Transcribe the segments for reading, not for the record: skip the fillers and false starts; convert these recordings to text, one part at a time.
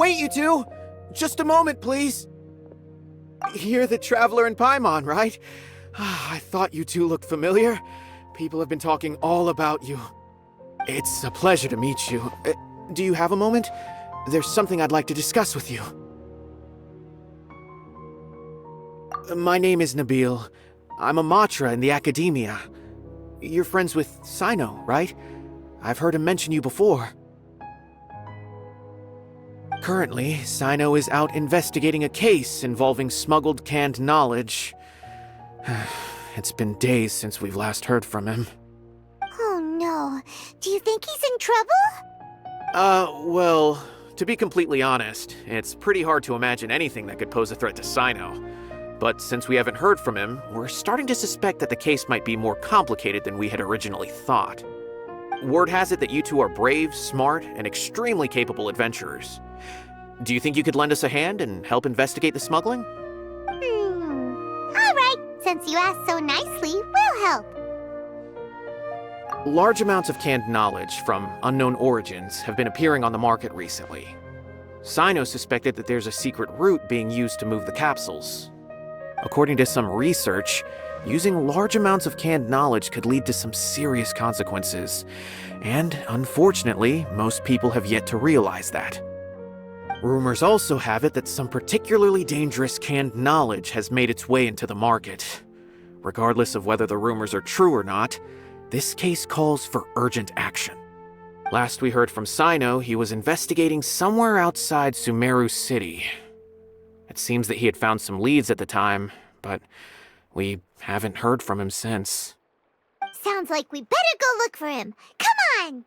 Wait, you two! Just a moment, please. You're the Traveler in Paimon, right? I thought you two looked familiar. People have been talking all about you. It's a pleasure to meet you. Do you have a moment? There's something I'd like to discuss with you. My name is Nabil. I'm a Matra in the Academia. You're friends with Cyno, right? I've heard him mention you before. Currently, Cyno is out investigating a case involving smuggled canned knowledge. It's been days since we've last heard from him. Oh no. Do you think he's in trouble? Well, to be completely honest, it's pretty hard to imagine anything that could pose a threat to Cyno. But since we haven't heard from him, we're starting to suspect that the case might be more complicated than we had originally thought. Word has it that you two are brave, smart, and extremely capable adventurers. Do you think you could lend us a hand and help investigate the smuggling? Alright, since you asked so nicely, we'll help. Large amounts of canned knowledge from unknown origins have been appearing on the market recently. Cyno suspected that there's a secret route being used to move the capsules. According to some research, using large amounts of canned knowledge could lead to some serious consequences, and unfortunately, most people have yet to realize that. Rumors also have it that some particularly dangerous canned knowledge has made its way into the market. Regardless of whether the rumors are true or not, this case calls for urgent action. Last we heard from Cyno, he was investigating somewhere outside Sumeru City. It seems that he had found some leads at the time, but we haven't heard from him since. Sounds like we better go look for him. Come on!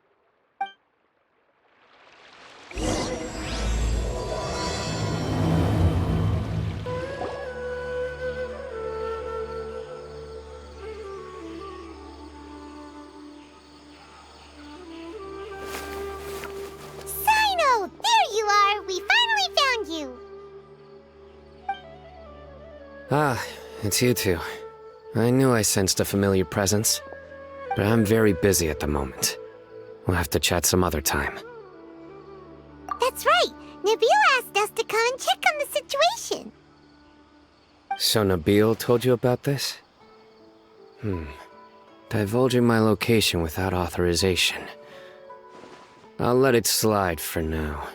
Cyno! There you are! We finally found you! Ah, it's you two. I knew I sensed a familiar presence, but I'm very busy at the moment. We'll have to chat some other time. That's right! Nabil asked us to come and check on the situation. So Nabil told you about this? Divulging my location without authorization. I'll let it slide for now.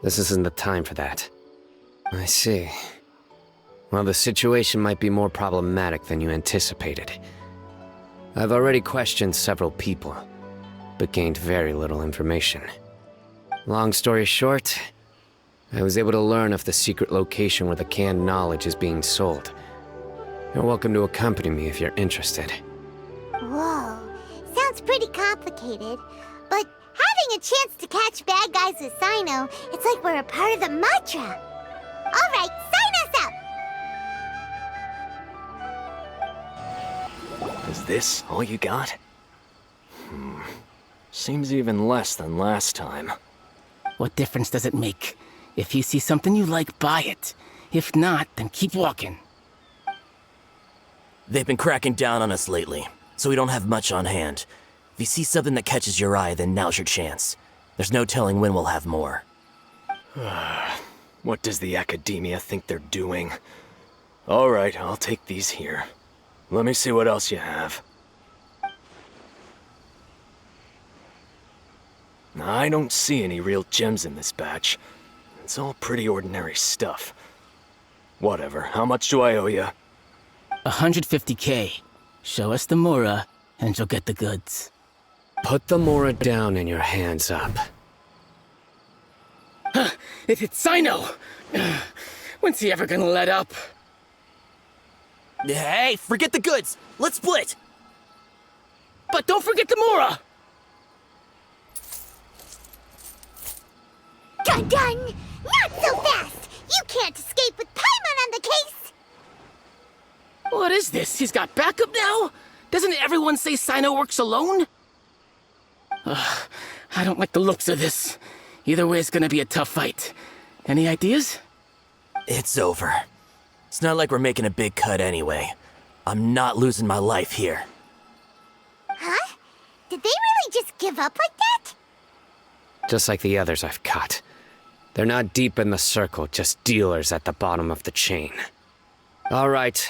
This isn't the time for that. I see. Well, the situation might be more problematic than you anticipated. I've already questioned several people, but gained very little information. Long story short, I was able to learn of the secret location where the canned knowledge is being sold. You're welcome to accompany me if you're interested. Whoa, sounds pretty complicated, but having a chance to catch bad guys with Cyno, it's like we're a part of the Matra. Alright, sign us up! Is this all you got? Seems even less than last time. What difference does it make? If you see something you like, buy it. If not, then keep walking. They've been cracking down on us lately, so we don't have much on hand. If you see something that catches your eye, then now's your chance. There's no telling when we'll have more. What does the Academia think they're doing? Alright, I'll take these here. Let me see what else you have. I don't see any real gems in this batch. It's all pretty ordinary stuff. Whatever, how much do I owe you? 150K. Show us the Mora, and you'll get the goods. Put the Mora down and your hands up. It's Cyno! When's he ever gonna let up? Hey, forget the goods! Let's split! But don't forget the Mora! Dun dun! Not so fast! You can't escape with Paimon on the case! What is this? He's got backup now? Doesn't everyone say Cyno works alone? I don't like the looks of this. Either way, it's gonna be a tough fight. Any ideas? It's over. It's not like we're making a big cut anyway. I'm not losing my life here. Huh? Did they really just give up like that? Just like the others I've caught. They're not deep in the circle, just dealers at the bottom of the chain. All right,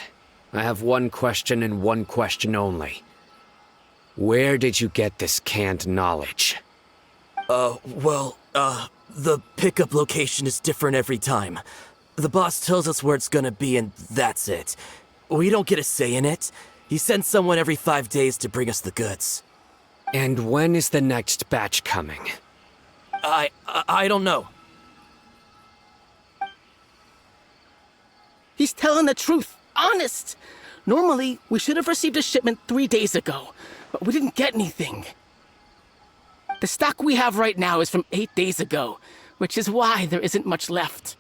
I have one question and one question only. Where did you get this canned knowledge? The pickup location is different every time. The boss tells us where it's gonna be and that's it. We don't get a say in it. He sends someone every 5 days to bring us the goods. And when is the next batch coming? I don't know. He's telling the truth. Honest. Normally, we should have received a shipment 3 days ago, but we didn't get anything. The stock we have right now is from 8 days ago, which is why there isn't much left.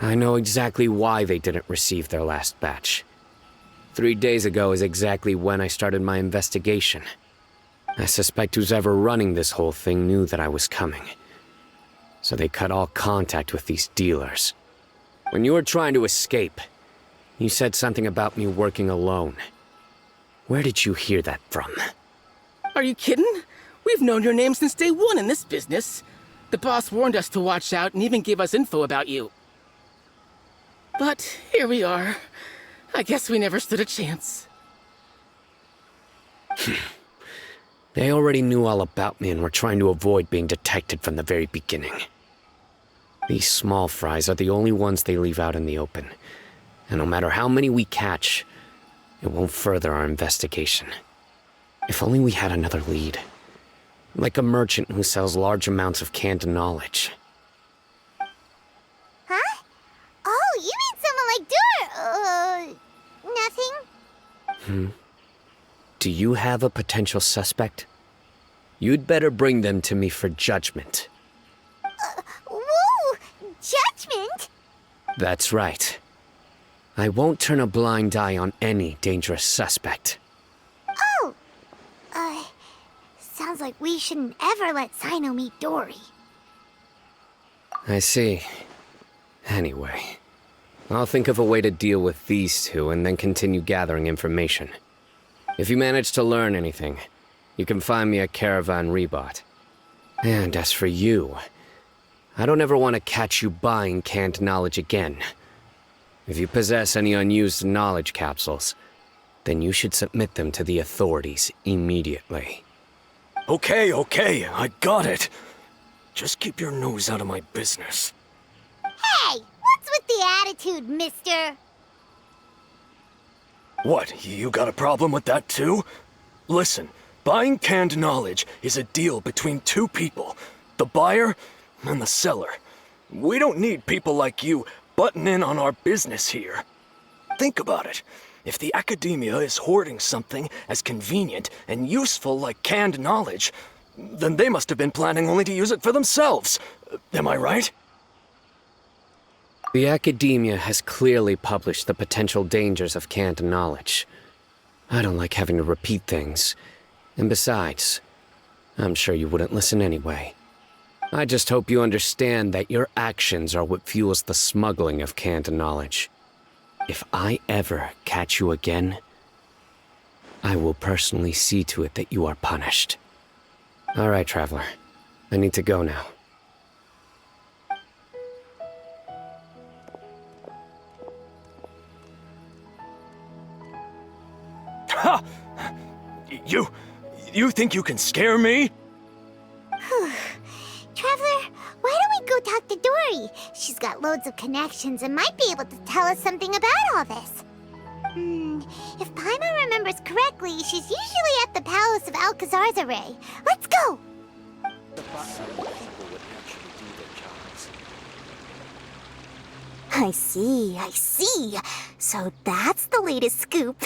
I know exactly why they didn't receive their last batch. 3 days ago is exactly when I started my investigation. I suspect who's ever running this whole thing knew that I was coming. So they cut all contact with these dealers. When you were trying to escape, you said something about me working alone. Where did you hear that from? Are you kidding? We've known your name since day one in this business. The boss warned us to watch out and even gave us info about you. But here we are. I guess we never stood a chance. They already knew all about me and were trying to avoid being detected from the very beginning. These small fries are the only ones they leave out in the open. And no matter how many we catch, it won't further our investigation. If only we had another lead. Like a merchant who sells large amounts of canned knowledge. Huh? Oh, you mean someone like nothing? Do you have a potential suspect? You'd better bring them to me for judgment. Whoa! Judgment? That's right. I won't turn a blind eye on any dangerous suspect. Oh! Sounds like we shouldn't ever let Cyno meet Dory. I see. Anyway, I'll think of a way to deal with these two and then continue gathering information. If you manage to learn anything, you can find me at Caravan Rebot. And as for you, I don't ever want to catch you buying canned knowledge again. If you possess any unused knowledge capsules, then you should submit them to the authorities immediately. Okay, I got it. Just keep your nose out of my business. Hey! What's with the attitude, mister? What, you got a problem with that too? Listen, buying canned knowledge is a deal between two people, the buyer and the seller. We don't need people like you butting in on our business here. Think about it. If the academia is hoarding something as convenient and useful like canned knowledge, then they must have been planning only to use it for themselves. Am I right? The academia has clearly published the potential dangers of canned knowledge. I don't like having to repeat things. And besides, I'm sure you wouldn't listen anyway. I just hope you understand that your actions are what fuels the smuggling of canned knowledge. If I ever catch you again, I will personally see to it that you are punished. All right, Traveler. I need to go now. Ha! You think you can scare me? Traveler, why don't we go talk to Dory? She's got loads of connections and might be able to tell us something about all this. If Paimon remembers correctly, she's usually at the Palace of Alcazar's array. Let's go! I see. So that's the latest scoop.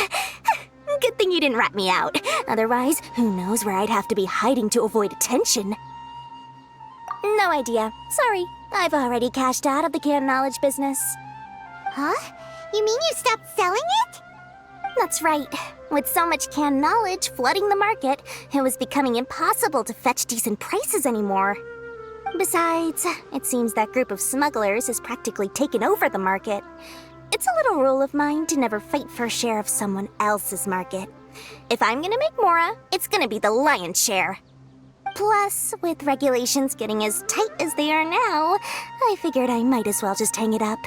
Good thing you didn't rat me out. Otherwise, who knows where I'd have to be hiding to avoid attention. No idea. Sorry. I've already cashed out of the canned knowledge business. Huh? You mean you stopped selling it? That's right. With so much canned knowledge flooding the market, it was becoming impossible to fetch decent prices anymore. Besides, it seems that group of smugglers has practically taken over the market. It's a little rule of mine to never fight for a share of someone else's market. If I'm gonna make Mora, it's gonna be the lion's share. Plus, with regulations getting as tight as they are now, I figured I might as well just hang it up.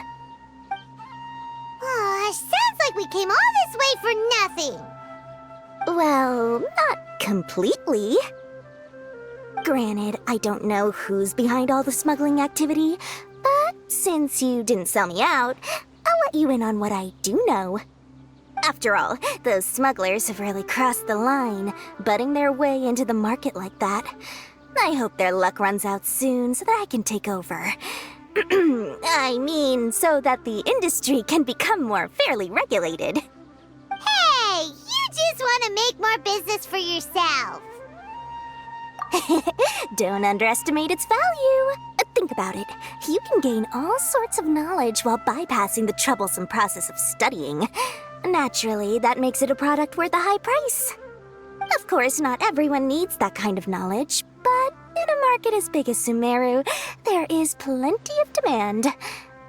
Oh, sounds like we came all this way for nothing. Well, not completely. Granted, I don't know who's behind all the smuggling activity, but since you didn't sell me out, I'll let you in on what I do know. After all, those smugglers have really crossed the line, butting their way into the market like that. I hope their luck runs out soon so that I can take over. I mean, so that the industry can become more fairly regulated. Hey, you just want to make more business for yourself. Don't underestimate its value. Think about it. You can gain all sorts of knowledge while bypassing the troublesome process of studying. Naturally, that makes it a product worth a high price. Of course, not everyone needs that kind of knowledge, but in a market as big as Sumeru, there is plenty of demand.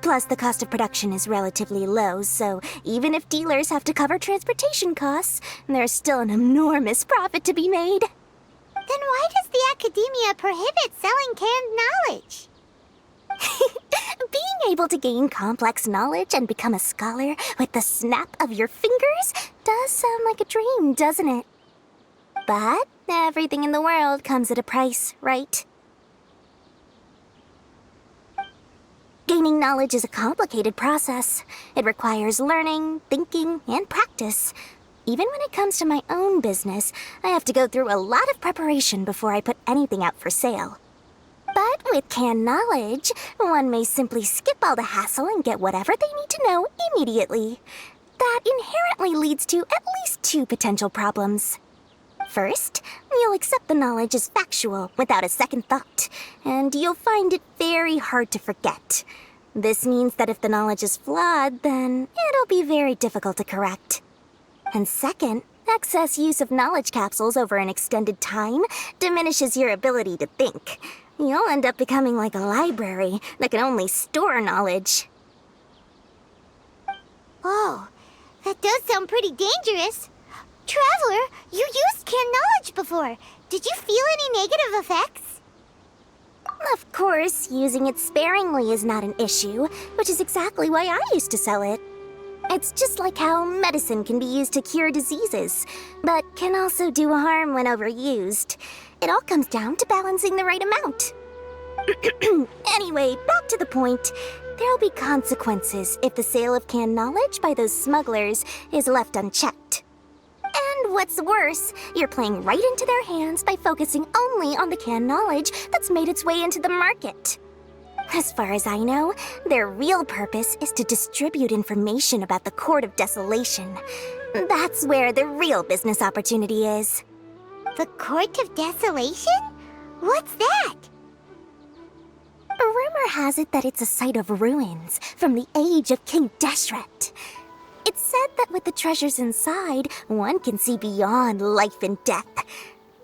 Plus, the cost of production is relatively low, so even if dealers have to cover transportation costs, there's still an enormous profit to be made. Then why does the academia prohibit selling canned knowledge? Being able to gain complex knowledge and become a scholar with the snap of your fingers does sound like a dream, doesn't it? But everything in the world comes at a price, right? Gaining knowledge is a complicated process. It requires learning, thinking, and practice. Even when it comes to my own business, I have to go through a lot of preparation before I put anything out for sale. But with canned knowledge, one may simply skip all the hassle and get whatever they need to know immediately. That inherently leads to at least two potential problems. First, you'll accept the knowledge as factual without a second thought, and you'll find it very hard to forget. This means that if the knowledge is flawed, then it'll be very difficult to correct. And second, excess use of knowledge capsules over an extended time diminishes your ability to think. You'll end up becoming like a library that can only store knowledge. Oh, that does sound pretty dangerous. Traveler, you used canned knowledge before. Did you feel any negative effects? Of course, using it sparingly is not an issue, which is exactly why I used to sell it. It's just like how medicine can be used to cure diseases, but can also do harm when overused. It all comes down to balancing the right amount. Anyway, back to the point. There'll be consequences if the sale of canned knowledge by those smugglers is left unchecked. And what's worse, you're playing right into their hands by focusing only on the canned knowledge that's made its way into the market. As far as I know, their real purpose is to distribute information about the Court of Desolation. That's where the real business opportunity is. The Court of Desolation? What's that? A rumor has it that it's a site of ruins from the age of King Deshret. It's said that with the treasures inside, one can see beyond life and death.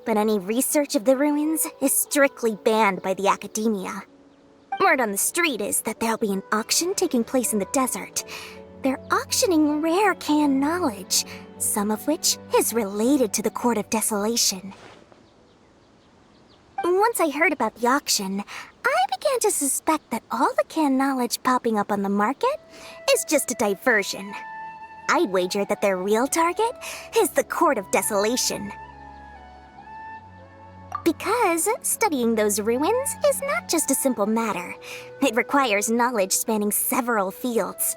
But any research of the ruins is strictly banned by the academia. Word on the street is that there'll be an auction taking place in the desert. They're auctioning rare canned knowledge, some of which is related to the Court of Desolation. Once I heard about the auction, I began to suspect that all the canned knowledge popping up on the market is just a diversion. I'd wager that their real target is the Court of Desolation. Because studying those ruins is not just a simple matter. It requires knowledge spanning several fields.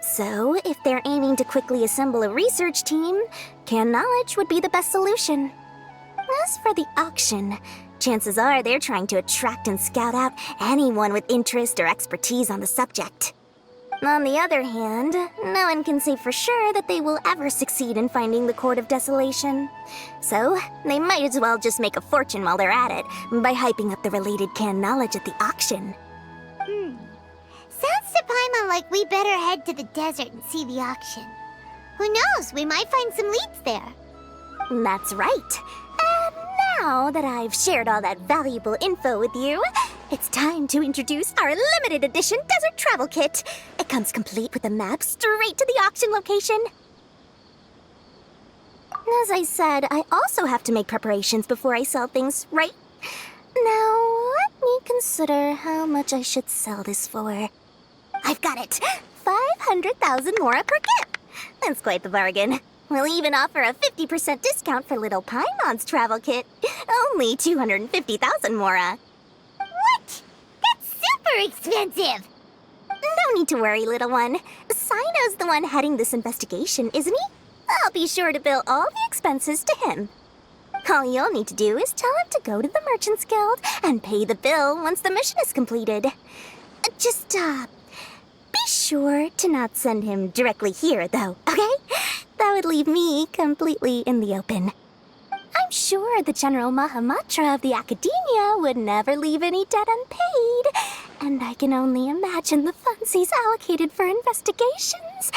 So, if they're aiming to quickly assemble a research team, canned knowledge would be the best solution. As for the auction, chances are they're trying to attract and scout out anyone with interest or expertise on the subject. On the other hand, no one can say for sure that they will ever succeed in finding the Court of Desolation. So, they might as well just make a fortune while they're at it by hyping up the related canned knowledge at the auction. Sounds to Paimon like we better head to the desert and see the auction. Who knows, we might find some leads there. That's right. And now that I've shared all that valuable info with you, it's time to introduce our limited edition desert travel kit. It comes complete with a map straight to the auction location. As I said, I also have to make preparations before I sell things, right? consider how much I should sell this for. I've got it! 500,000 mora per kit! That's quite the bargain. We'll even offer a 50% discount for little Paimon's travel kit. Only 250,000 mora. What? That's super expensive! No need to worry, little one. Cyno's the one heading this investigation, isn't he? I'll be sure to bill all the expenses to him. All you'll need to do is tell him to go to the Merchants Guild and pay the bill once the mission is completed. Just, be sure to not send him directly here, though, okay? That would leave me completely in the open. I'm sure the General Mahamatra of the Academia would never leave any debt unpaid, and I can only imagine the funds he's allocated for investigations.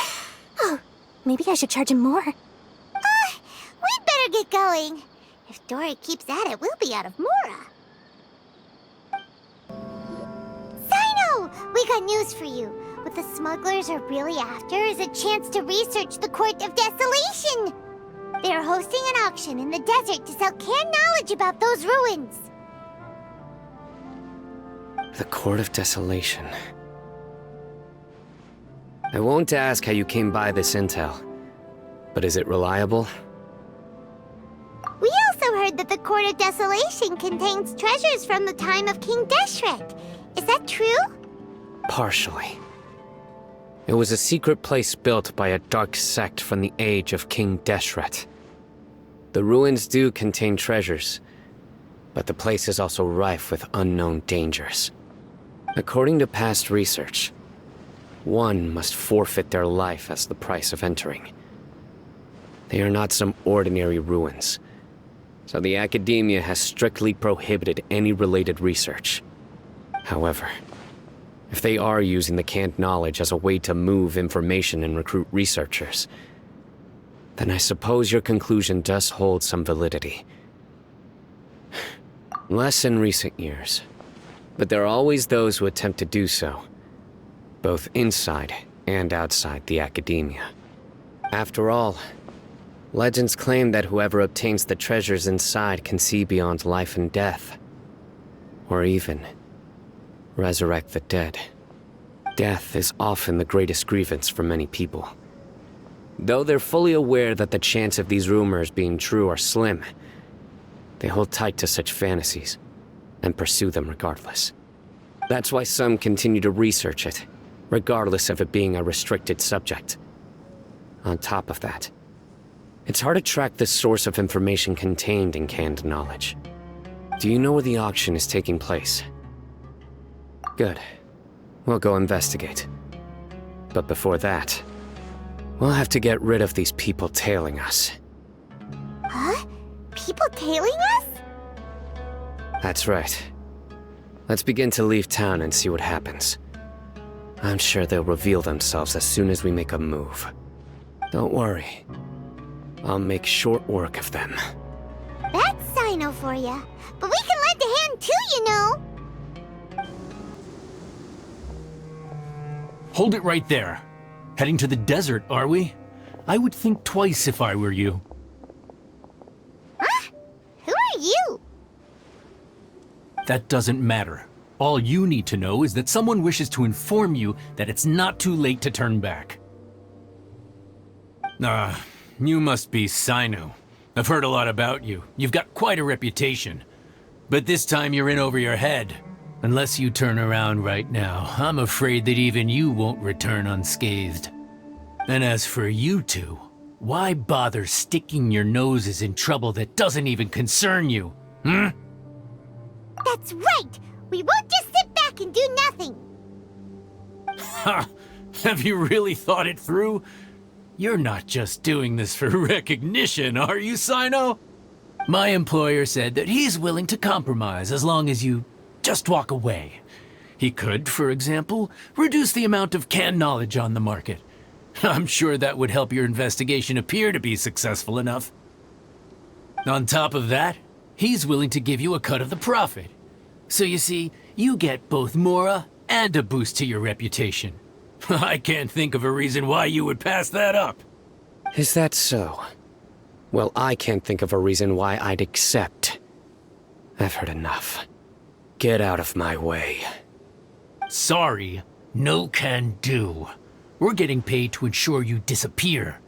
Oh, maybe I should charge him more. We'd better get going. If Dory keeps at it, we'll be out of mora. Cyno! We got news for you. What the smugglers are really after is a chance to research the Court of Desolation. They are hosting an auction in the desert to sell canned knowledge about those ruins. The Court of Desolation. I won't ask how you came by this intel, but is it reliable? We also heard that the Court of Desolation contains treasures from the time of King Deshret. Is that true? Partially. It was a secret place built by a dark sect from the age of King Deshret. The ruins do contain treasures, but the place is also rife with unknown dangers. According to past research, one must forfeit their life as the price of entering. They are not some ordinary ruins, so the Academia has strictly prohibited any related research. However, if they are using the canned knowledge as a way to move information and recruit researchers, then I suppose your conclusion does hold some validity. Less in recent years, but there are always those who attempt to do so, both inside and outside the Academia. After all, legends claim that whoever obtains the treasures inside can see beyond life and death, or even resurrect the dead. Death is often the greatest grievance for many people. Though they're fully aware that the chance of these rumors being true are slim, they hold tight to such fantasies and pursue them regardless. That's why some continue to research it, regardless of it being a restricted subject. On top of that, it's hard to track the source of information contained in canned knowledge. Do you know where the auction is taking place? Good. We'll go investigate. But before that, we'll have to get rid of these people tailing us. Huh? People tailing us? That's right. Let's begin to leave town and see what happens. I'm sure they'll reveal themselves as soon as we make a move. Don't worry. I'll make short work of them. That's Cyno for ya. But we can lend a hand too, you know. Hold it right there. Heading to the desert, are we? I would think twice if I were you. Huh? Who are you? That doesn't matter. All you need to know is that someone wishes to inform you that it's not too late to turn back. You must be Cyno. I've heard a lot about you. You've got quite a reputation. But this time you're in over your head. Unless you turn around right now, I'm afraid that even you won't return unscathed. And as for you two, why bother sticking your noses in trouble that doesn't even concern you? That's right! We won't just sit back and do nothing! Ha! Have you really thought it through? You're not just doing this for recognition, are you, Cyno? My employer said that he's willing to compromise as long as you just walk away. He could, for example, reduce the amount of canned knowledge on the market. I'm sure that would help your investigation appear to be successful enough. On top of that, he's willing to give you a cut of the profit. So you see, you get both mora and a boost to your reputation. I can't think of a reason why you would pass that up. Is that so? Well, I can't think of a reason why I'd accept. I've heard enough. Get out of my way. Sorry, no can do. We're getting paid to ensure you disappear.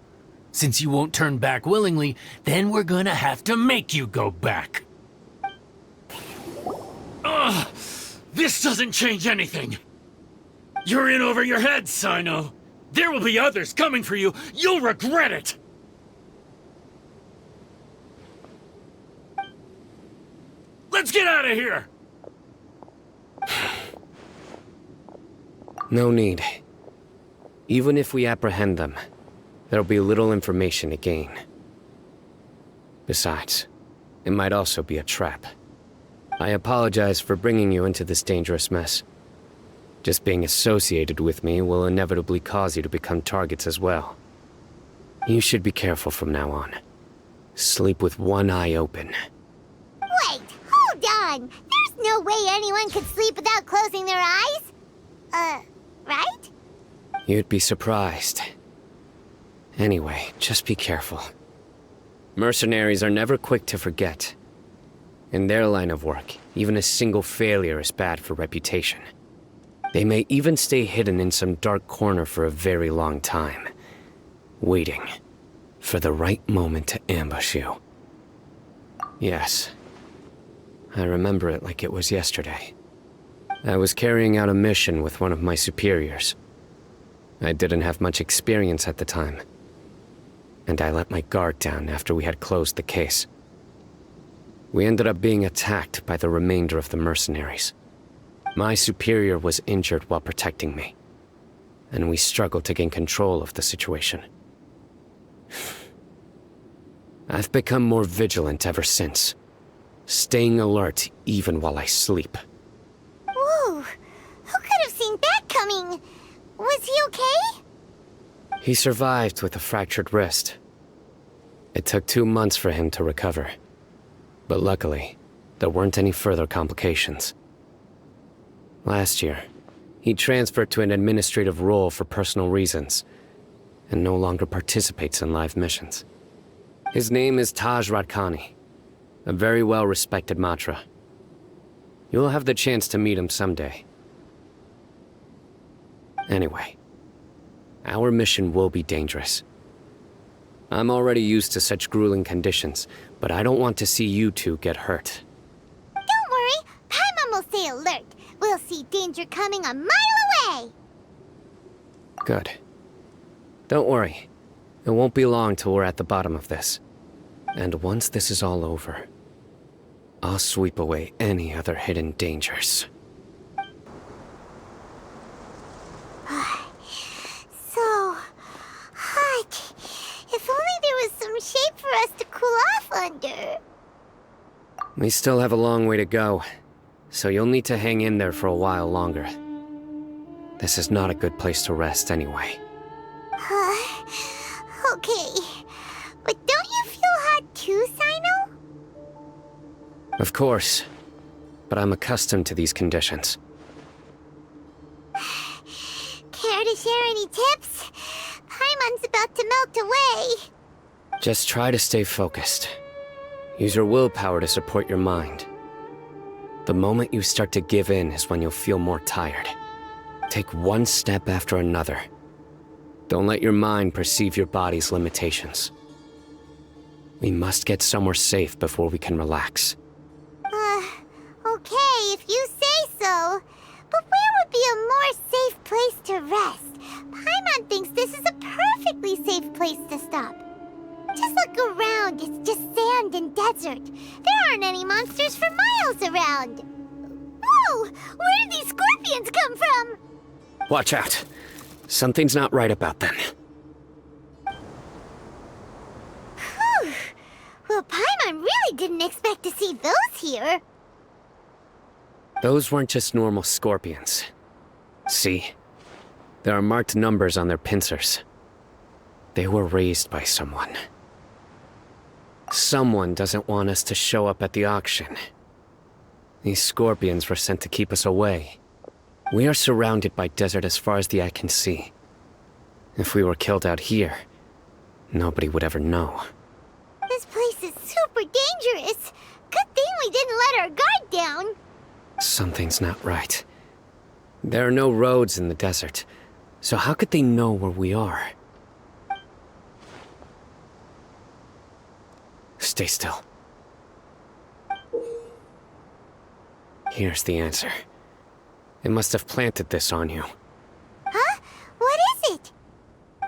Since you won't turn back willingly, then we're gonna have to make you go back. Ugh! This doesn't change anything! You're in over your head, Cyno! There will be others coming for you! You'll regret it! Let's get out of here! No need. Even if we apprehend them, there'll be little information to gain. Besides, it might also be a trap. I apologize for bringing you into this dangerous mess. Just being associated with me will inevitably cause you to become targets as well. You should be careful from now on. Sleep with one eye open. Wait, hold on! There's no way anyone could sleep without closing their eyes? Right? You'd be surprised. Anyway, just be careful. Mercenaries are never quick to forget. In their line of work, even a single failure is bad for reputation. They may even stay hidden in some dark corner for a very long time, waiting for the right moment to ambush you. Yes, I remember it like it was yesterday. I was carrying out a mission with one of my superiors. I didn't have much experience at the time, and I let my guard down after we had closed the case. We ended up being attacked by the remainder of the mercenaries. My superior was injured while protecting me, and we struggled to gain control of the situation. I've become more vigilant ever since, staying alert even while I sleep. Whoa! Who could have seen that coming? Was he okay? He survived with a fractured wrist. It took 2 months for him to recover. But luckily, there weren't any further complications. Last year, he transferred to an administrative role for personal reasons, and no longer participates in live missions. His name is Taj Radkani, a very well-respected Matra. You'll have the chance to meet him someday. Anyway, our mission will be dangerous. I'm already used to such grueling conditions, but I don't want to see you two get hurt. Don't worry, Paimon will stay alert. We'll see danger coming a mile away. Good. Don't worry. It won't be long till we're at the bottom of this. And once this is all over, I'll sweep away any other hidden dangers. So hot. If only there was some shade for us to cool off under. We still have a long way to go, so you'll need to hang in there for a while longer. This is not a good place to rest anyway. Okay. But don't you feel hot too, Cyno? Of course, but I'm accustomed to these conditions. Care to share any tips? Paimon's about to melt away. Just try to stay focused. Use your willpower to support your mind. The moment you start to give in is when you'll feel more tired. Take one step after another. Don't let your mind perceive your body's limitations. We must get somewhere safe before we can relax. Okay, if you say so. But where would be a more safe place to rest? Paimon thinks this is a perfectly safe place to stop. Just look around, it's just sand and desert. There aren't any monsters for miles around. Whoa! Where did these scorpions come from? Watch out. Something's not right about them. Whew. Well, Paimon really didn't expect to see those here. Those weren't just normal scorpions. See? There are marked numbers on their pincers. They were raised by someone. Someone doesn't want us to show up at the auction. These scorpions were sent to keep us away. We are surrounded by desert as far as the eye can see. If we were killed out here, nobody would ever know. This place is super dangerous. Good thing we didn't let our guard down. Something's not right. There are no roads in the desert, so how could they know where we are? Stay still. Here's the answer. It must have planted this on you. Huh? What is it?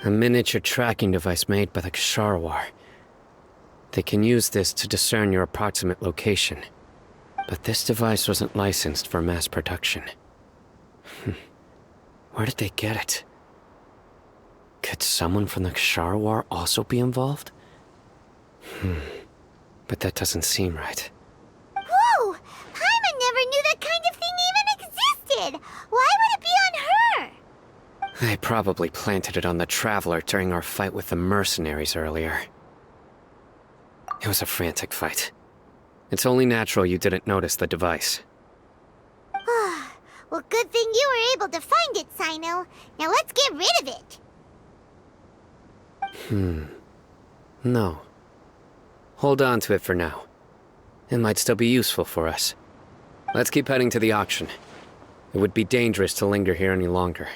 A miniature tracking device made by the Ksharawar. They can use this to discern your approximate location. But this device wasn't licensed for mass production. Where did they get it? Could someone from the Ksharawar also be involved? But that doesn't seem right. Whoa! Paimon never knew that kind of thing even existed! Why would it be on her? They probably planted it on the Traveler during our fight with the mercenaries earlier. It was a frantic fight. It's only natural you didn't notice the device. Well, good thing you were able to find it, Cyno. Now let's get rid of it. No. Hold on to it for now. It might still be useful for us. Let's keep heading to the auction. It would be dangerous to linger here any longer.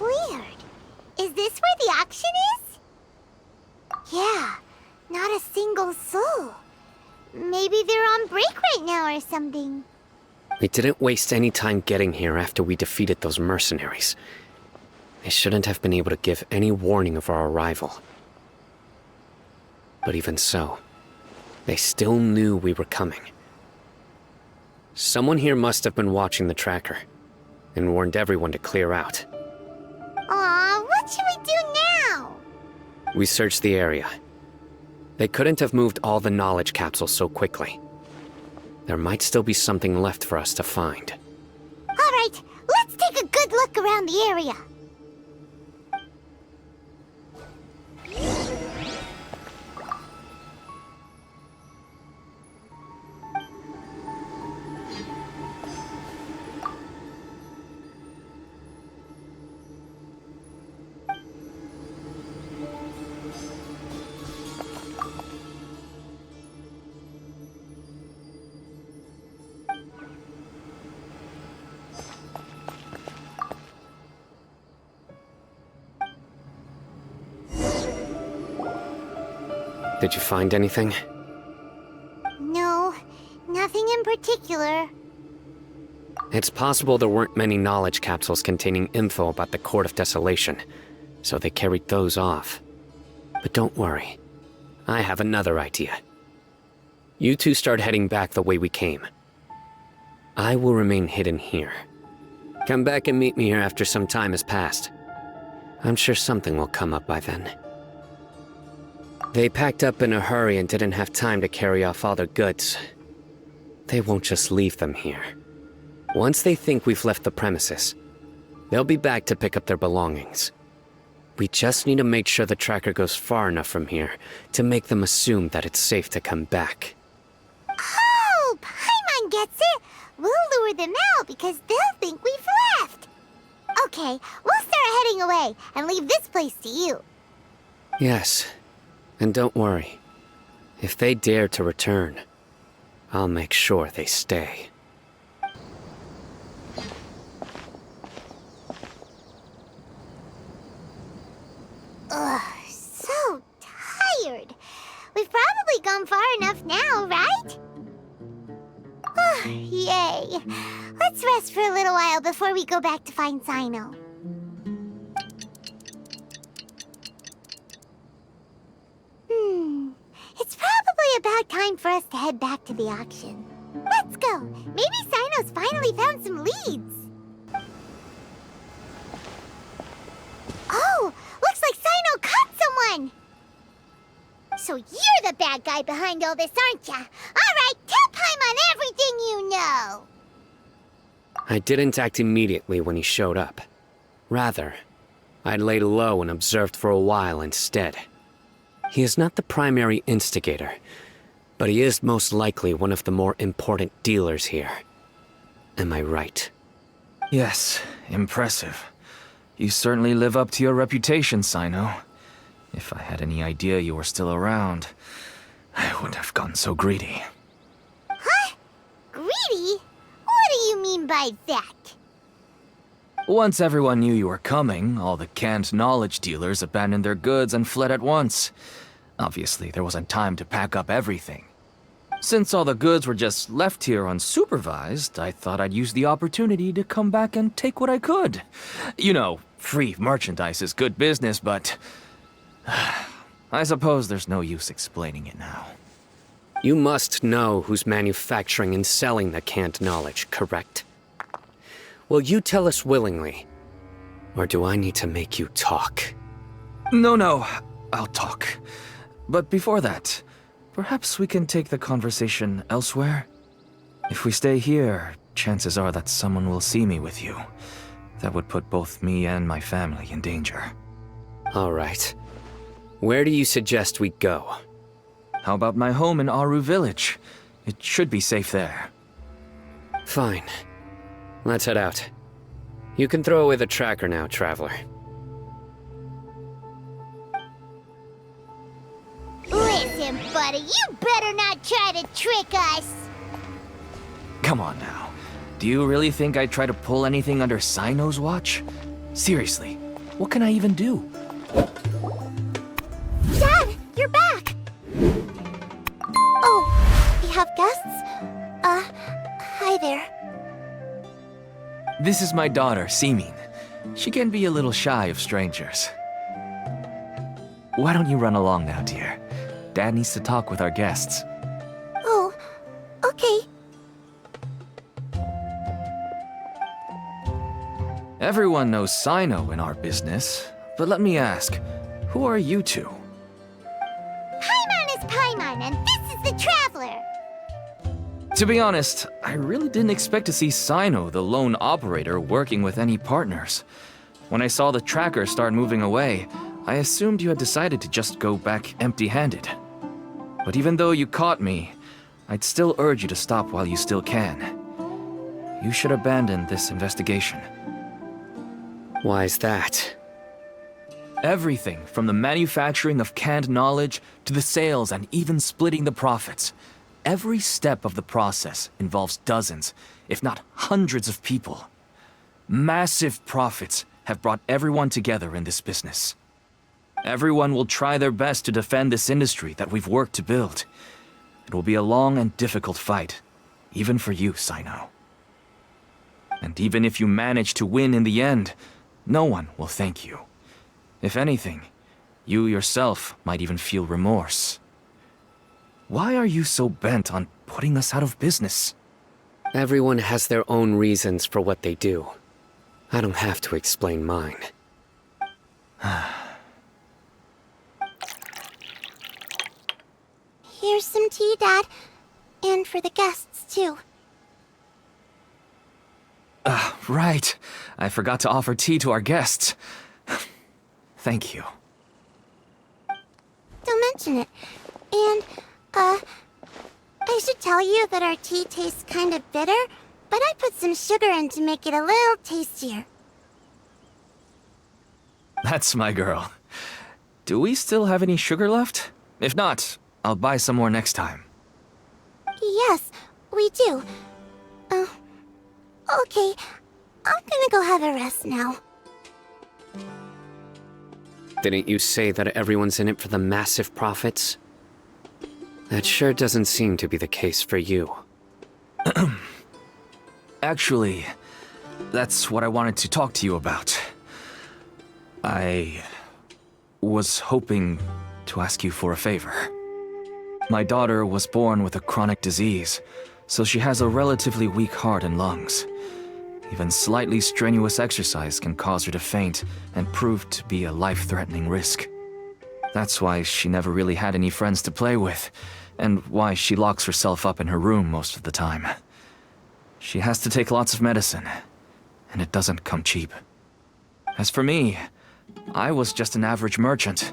Weird. Is this where the auction is? Yeah, not a single soul. Maybe they're on break right now or something. We didn't waste any time getting here after we defeated those mercenaries. They shouldn't have been able to give any warning of our arrival. But even so, they still knew we were coming. Someone here must have been watching the tracker, and warned everyone to clear out. Aw, what should we do now? We searched the area. They couldn't have moved all the knowledge capsules so quickly. There might still be something left for us to find. All right, let's take a good look around the area. Did you find anything? No, nothing in particular. It's possible there weren't many knowledge capsules containing info about the Court of Desolation, so they carried those off. But don't worry. I have another idea. You two start heading back the way we came. I will remain hidden here. Come back and meet me here after some time has passed. I'm sure something will come up by then. They packed up in a hurry and didn't have time to carry off all their goods. They won't just leave them here. Once they think we've left the premises, they'll be back to pick up their belongings. We just need to make sure the tracker goes far enough from here to make them assume that it's safe to come back. Oh, Paimon gets it. We'll lure them out because they'll think we've left. Okay, we'll start heading away and leave this place to you. Yes, and don't worry. If they dare to return, I'll make sure they stay. Ugh, so tired. We've probably gone far enough now, right? Yay. Let's rest for a little while before we go back to find Cyno. It's probably about time for us to head back to the auction. Let's go. Maybe Cyno's finally found some leads. Oh, looks like Cyno caught someone. So you're the bad guy behind all this, aren't ya? All right, tell Paimon everything you know. I didn't act immediately when he showed up. Rather, I laid low and observed for a while instead. He is not the primary instigator, but he is most likely one of the more important dealers here. Am I right? Yes, impressive. You certainly live up to your reputation, Cyno. If I had any idea you were still around, I wouldn't have gotten so greedy. Huh? Greedy? What do you mean by that? Once everyone knew you were coming, all the canned knowledge dealers abandoned their goods and fled at once. Obviously, there wasn't time to pack up everything. Since all the goods were just left here unsupervised, I thought I'd use the opportunity to come back and take what I could. You know, free merchandise is good business, but I suppose there's no use explaining it now. You must know who's manufacturing and selling the canned knowledge, correct? Will you tell us willingly? Or do I need to make you talk? No, I'll talk. But before that, perhaps we can take the conversation elsewhere? If we stay here, chances are that someone will see me with you. That would put both me and my family in danger. All right. Where do you suggest we go? How about my home in Aru Village? It should be safe there. Fine. Let's head out. You can throw away the tracker now, traveler. Listen, buddy, you better not try to trick us. Come on now. Do you really think I'd try to pull anything under Cyno's watch? Seriously, what can I even do? Dad, you're back! Oh, we have guests? Hi there. This is my daughter, Simin. She can be a little shy of strangers. Why don't you run along now, dear? Dad needs to talk with our guests. Oh, okay. Everyone knows Cyno in our business, but let me ask, who are you two? Paimon is Paimon, and this is the Traveler. To be honest, I really didn't expect to see Cyno, the lone operator, working with any partners. When I saw the tracker start moving away, I assumed you had decided to just go back empty-handed. But even though you caught me, I'd still urge you to stop while you still can. You should abandon this investigation. Why is that? Everything from the manufacturing of canned knowledge to the sales and even splitting the profits. Every step of the process involves dozens, if not hundreds of people. Massive profits have brought everyone together in this business. Everyone will try their best to defend this industry that we've worked to build. It will be a long and difficult fight, even for you, Cyno. And even if you manage to win in the end, no one will thank you. If anything, you yourself might even feel remorse. Why are you so bent on putting us out of business? Everyone has their own reasons for what they do. I don't have to explain mine. Here's some tea, Dad. And for the guests, too. Right. I forgot to offer tea to our guests. Thank you. Don't mention it. And, I should tell you that our tea tastes kind of bitter, but I put some sugar in to make it a little tastier. That's my girl. Do we still have any sugar left? If not, I'll buy some more next time. Yes, we do. Okay. I'm gonna go have a rest now. Didn't you say that everyone's in it for the massive profits? That sure doesn't seem to be the case for you. Actually, that's what I wanted to talk to you about. I was hoping to ask you for a favor. My daughter was born with a chronic disease, so she has a relatively weak heart and lungs. Even slightly strenuous exercise can cause her to faint and prove to be a life-threatening risk. That's why she never really had any friends to play with, and why she locks herself up in her room most of the time. She has to take lots of medicine, and it doesn't come cheap. As for me, I was just an average merchant.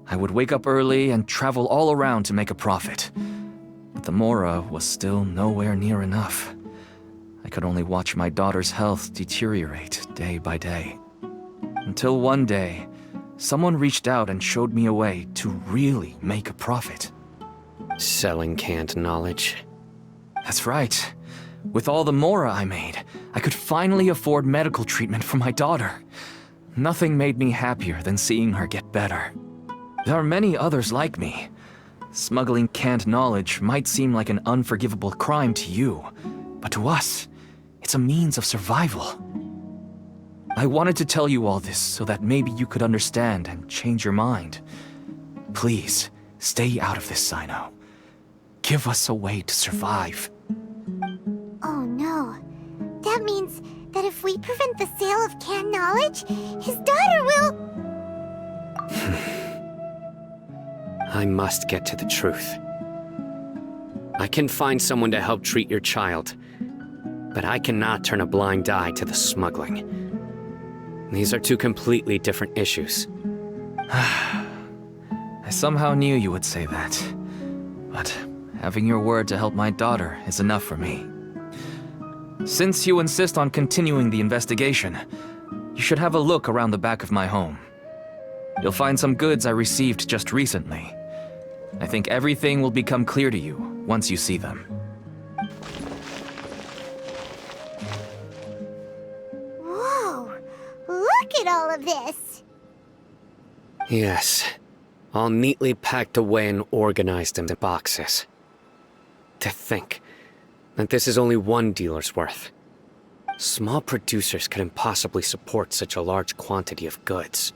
I would wake up early and travel all around to make a profit. But the Mora was still nowhere near enough. I could only watch my daughter's health deteriorate day by day. Until one day, someone reached out and showed me a way to really make a profit. Selling canned knowledge. That's right. With all the mora I made, I could finally afford medical treatment for my daughter. Nothing made me happier than seeing her get better. There are many others like me. Smuggling canned knowledge might seem like an unforgivable crime to you, but to us, it's a means of survival. I wanted to tell you all this so that maybe you could understand and change your mind. Please, stay out of this, Cyno. Give us a way to survive. Oh no. That means that if we prevent the sale of canned knowledge, his daughter will... I must get to the truth. I can find someone to help treat your child, but I cannot turn a blind eye to the smuggling. These are two completely different issues. I somehow knew you would say that. But having your word to help my daughter is enough for me. Since you insist on continuing the investigation, you should have a look around the back of my home. You'll find some goods I received just recently. I think everything will become clear to you once you see them. Whoa! Look at all of this! Yes, all neatly packed away and organized in boxes. To think that this is only one dealer's worth. Small producers couldn't possibly support such a large quantity of goods.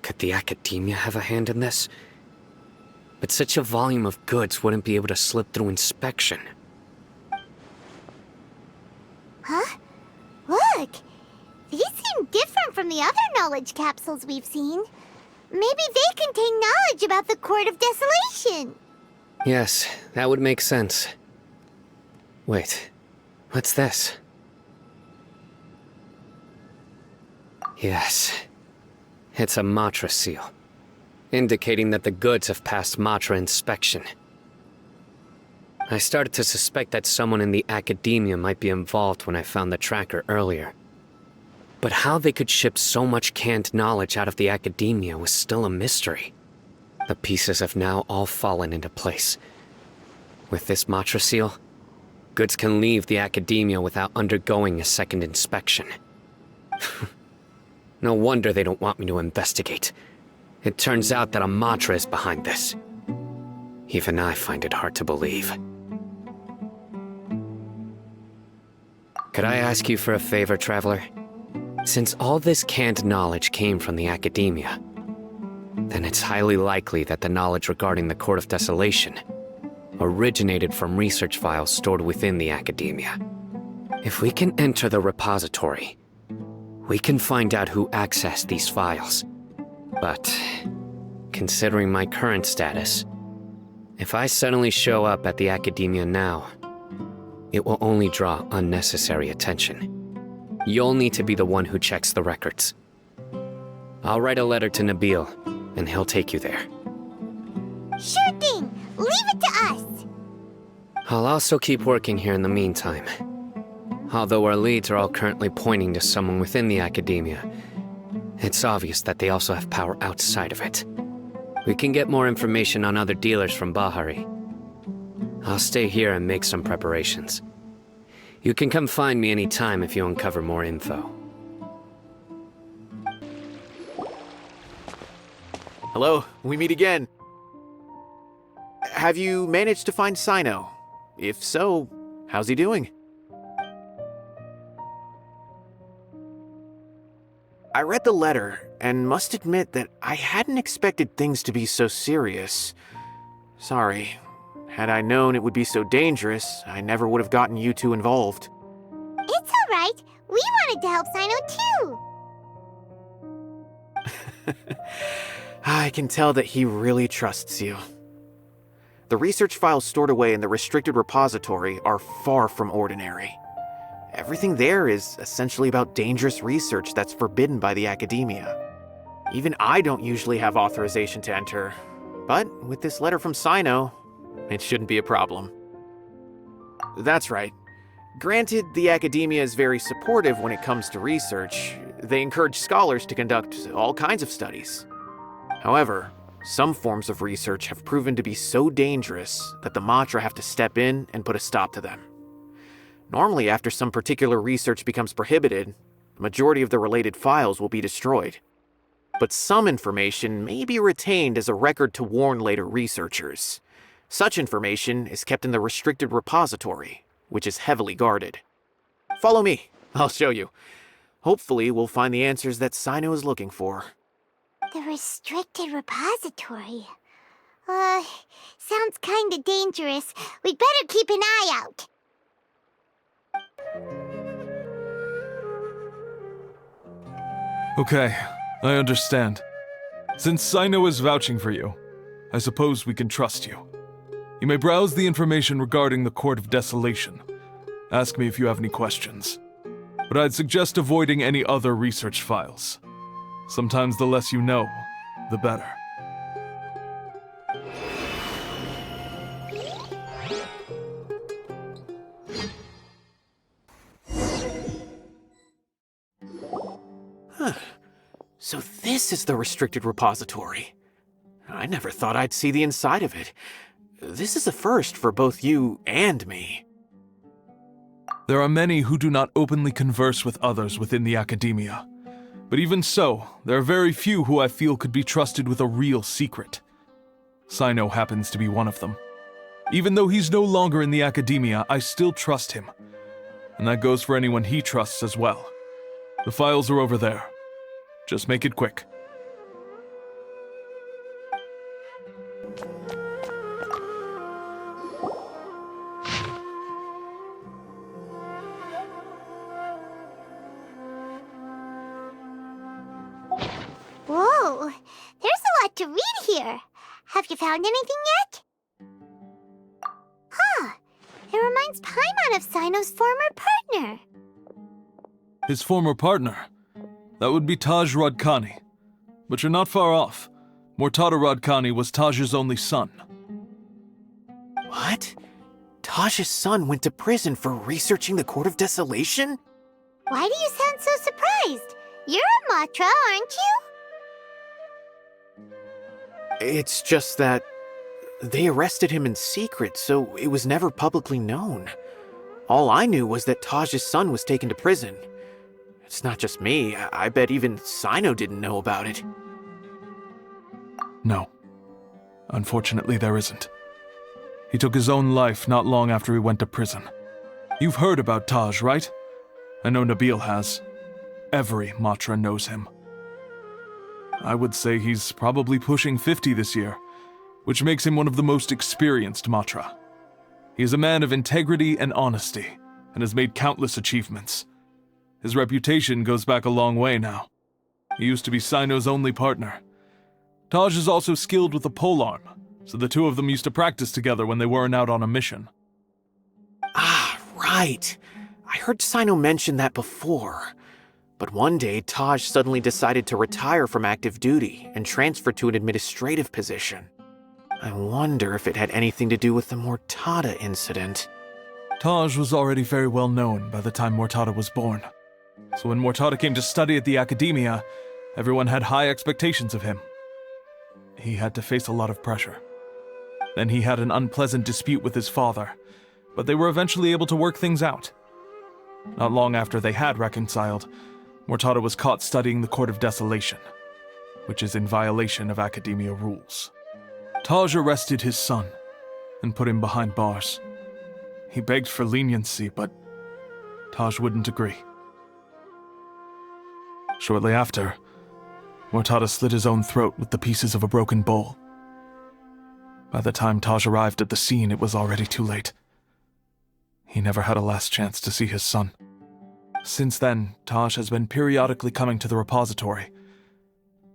Could the academia have a hand in this? But such a volume of goods wouldn't be able to slip through inspection. Huh? Look! These seem different from the other knowledge capsules we've seen. Maybe they contain knowledge about the Court of Desolation. Yes, that would make sense. Wait, what's this? Yes, it's a Matra seal, indicating that the goods have passed Matra inspection. I started to suspect that someone in the academia might be involved when I found the tracker earlier. But how they could ship so much canned knowledge out of the academia was still a mystery. The pieces have now all fallen into place. With this Matra seal, goods can leave the academia without undergoing a second inspection. No wonder they don't want me to investigate. It turns out that a Matra is behind this. Even I find it hard to believe. Could I ask you for a favor, Traveler? Since all this canned knowledge came from the academia, then it's highly likely that the knowledge regarding the Court of Desolation originated from research files stored within the academia. If we can enter the repository, we can find out who accessed these files. But, considering my current status, if I suddenly show up at the academia now, it will only draw unnecessary attention. You'll need to be the one who checks the records. I'll write a letter to Nabil, and he'll take you there. Sure thing! Leave it to us! I'll also keep working here in the meantime. Although our leads are all currently pointing to someone within the academia, it's obvious that they also have power outside of it. We can get more information on other dealers from Bahari. I'll stay here and make some preparations. You can come find me anytime if you uncover more info. Hello, we meet again. Have you managed to find Cyno? If so, how's he doing? I read the letter, and must admit that I hadn't expected things to be so serious. Sorry. Had I known it would be so dangerous, I never would have gotten you two involved. It's alright. We wanted to help Cyno too. I can tell that he really trusts you. The research files stored away in the restricted repository are far from ordinary. Everything there is essentially about dangerous research that's forbidden by the academia. Even I don't usually have authorization to enter, but with this letter from Cyno, it shouldn't be a problem. That's right. Granted, the academia is very supportive when it comes to research. they encourage scholars to conduct all kinds of studies. However, some forms of research have proven to be so dangerous that the Matra have to step in and put a stop to them. Normally, after some particular research becomes prohibited, the majority of the related files will be destroyed. But some information may be retained as a record to warn later researchers. Such information is kept in the restricted repository, which is heavily guarded. Follow me, I'll show you. Hopefully, we'll find the answers that Cyno is looking for. The restricted repository. Sounds kinda dangerous. We'd better keep an eye out. Okay, I understand. Since Cyno is vouching for you, I suppose we can trust you. You may browse the information regarding the Court of Desolation. Ask me if you have any questions. But I'd suggest avoiding any other research files. Sometimes the less you know, the better. So this is the restricted repository. I never thought I'd see the inside of it. This is a first for both you and me. There are many who do not openly converse with others within the academia. But even so, there are very few who I feel could be trusted with a real secret. Cyno happens to be one of them. Even though he's no longer in the academia, I still trust him. And that goes for anyone he trusts as well. The files are over there. Just make it quick. Whoa, there's a lot to read here. Have you found anything yet? Huh, it reminds Paimon of Cyno's former partner. His former partner? That would be Taj Radkani. But you're not far off. Mortada Radkani was Taj's only son. What? Taj's son went to prison for researching the Court of Desolation? Why do you sound so surprised? You're a Matra, aren't you? It's just that they arrested him in secret, so it was never publicly known. All I knew was that Taj's son was taken to prison. It's not just me. I bet even Cyno didn't know about it. No. Unfortunately, there isn't. He took his own life not long after he went to prison. You've heard about Taj, right? I know Nabil has. Every Matra knows him. I would say he's probably pushing 50 this year, which makes him one of the most experienced Matra. He is a man of integrity and honesty, and has made countless achievements. His reputation goes back a long way now. He used to be Cyno's only partner. Taj is also skilled with a polearm, so the two of them used to practice together when they weren't out on a mission. Ah, right. I heard Cyno mention that before. But one day, Taj suddenly decided to retire from active duty and transfer to an administrative position. I wonder if it had anything to do with the Mortada incident. Taj was already very well known by the time Mortada was born. So when Mortada came to study at the academia, everyone had high expectations of him. He had to face a lot of pressure. Then he had an unpleasant dispute with his father, but they were eventually able to work things out. Not long after they had reconciled, Mortada was caught studying the Court of Desolation, which is in violation of academia rules. Taj arrested his son and put him behind bars. He begged for leniency, but Taj wouldn't agree. Shortly after, Mortada slit his own throat with the pieces of a broken bowl. By the time Taj arrived at the scene, it was already too late. He never had a last chance to see his son. Since then, Taj has been periodically coming to the repository.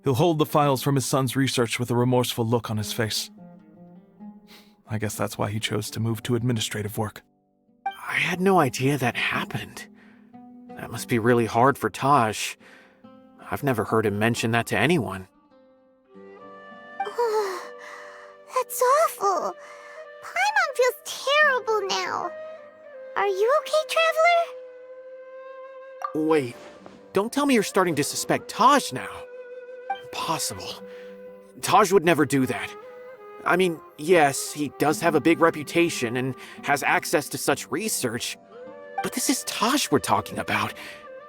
He'll hold the files from his son's research with a remorseful look on his face. I guess that's why he chose to move to administrative work. I had no idea that happened. That must be really hard for Taj. I've never heard him mention that to anyone. That's awful. Paimon feels terrible now. Are you okay, Traveler? Wait, Don't tell me you're starting to suspect Taj now. Impossible. Taj would never do that. I mean, yes, he does have a big reputation and has access to such research, but this is Taj we're talking about.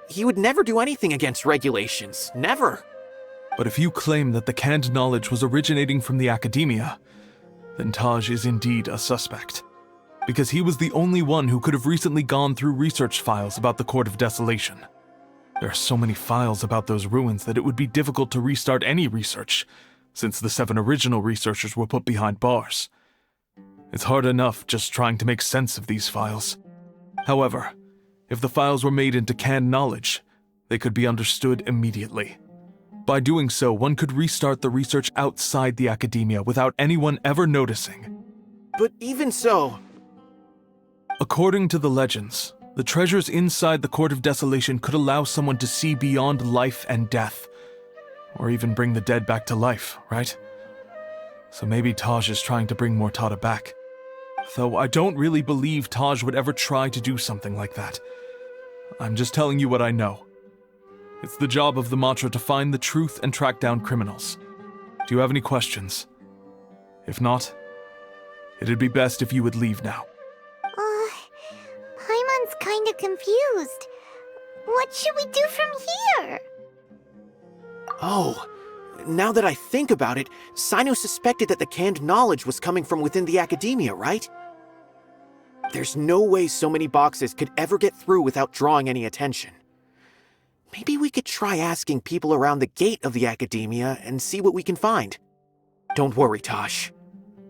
He would never do anything against regulations. Never. But if you claim that the canned knowledge was originating from the academia, then Taj is indeed a suspect. Because he was the only one who could have recently gone through research files about the Court of Desolation. There are so many files about those ruins that it would be difficult to restart any research, since the 7 original researchers were put behind bars. It's hard enough just trying to make sense of these files. However, if the files were made into canned knowledge, they could be understood immediately. By doing so, one could restart the research outside the academia without anyone ever noticing. But even so... According to the legends, the treasures inside the Court of Desolation could allow someone to see beyond life and death. Or even bring the dead back to life, right? So maybe Taj is trying to bring Mortada back. Though I don't really believe Taj would ever try to do something like that. I'm just telling you what I know. It's the job of the Matra to find the truth and track down criminals. Do you have any questions? If not, it'd be best if you would leave now. Paimon's kinda confused. What should we do from here? Oh, now that I think about it, Cyno suspected that the canned knowledge was coming from within the academia, right? There's no way so many boxes could ever get through without drawing any attention. Maybe we could try asking people around the gate of the academia and see what we can find. Don't worry, Taj.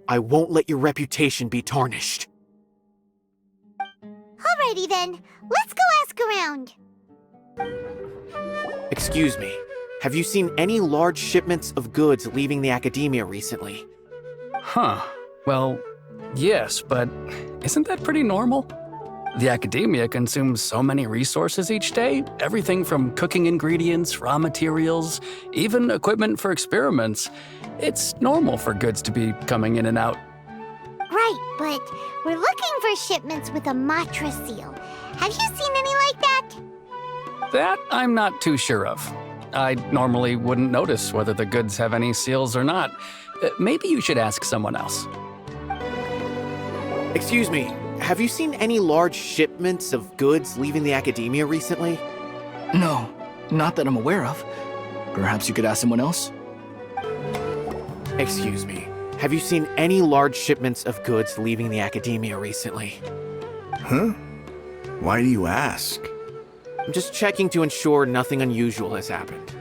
I won't let your reputation be tarnished. Alrighty then, let's go ask around. Excuse me. Have you seen any large shipments of goods leaving the academia recently? Huh. Well, yes, but isn't that pretty normal? The academia consumes so many resources each day, everything from cooking ingredients, raw materials, even equipment for experiments. It's normal for goods to be coming in and out. Right, but we're looking for shipments with a Matra seal. Have you seen any like that? That I'm not too sure of. I normally wouldn't notice whether the goods have any seals or not. Maybe you should ask someone else. Excuse me, have you seen any large shipments of goods leaving the academia recently? No, not that I'm aware of. Perhaps you could ask someone else? Excuse me, have you seen any large shipments of goods leaving the academia recently? Huh? Why do you ask? I'm just checking to ensure nothing unusual has happened.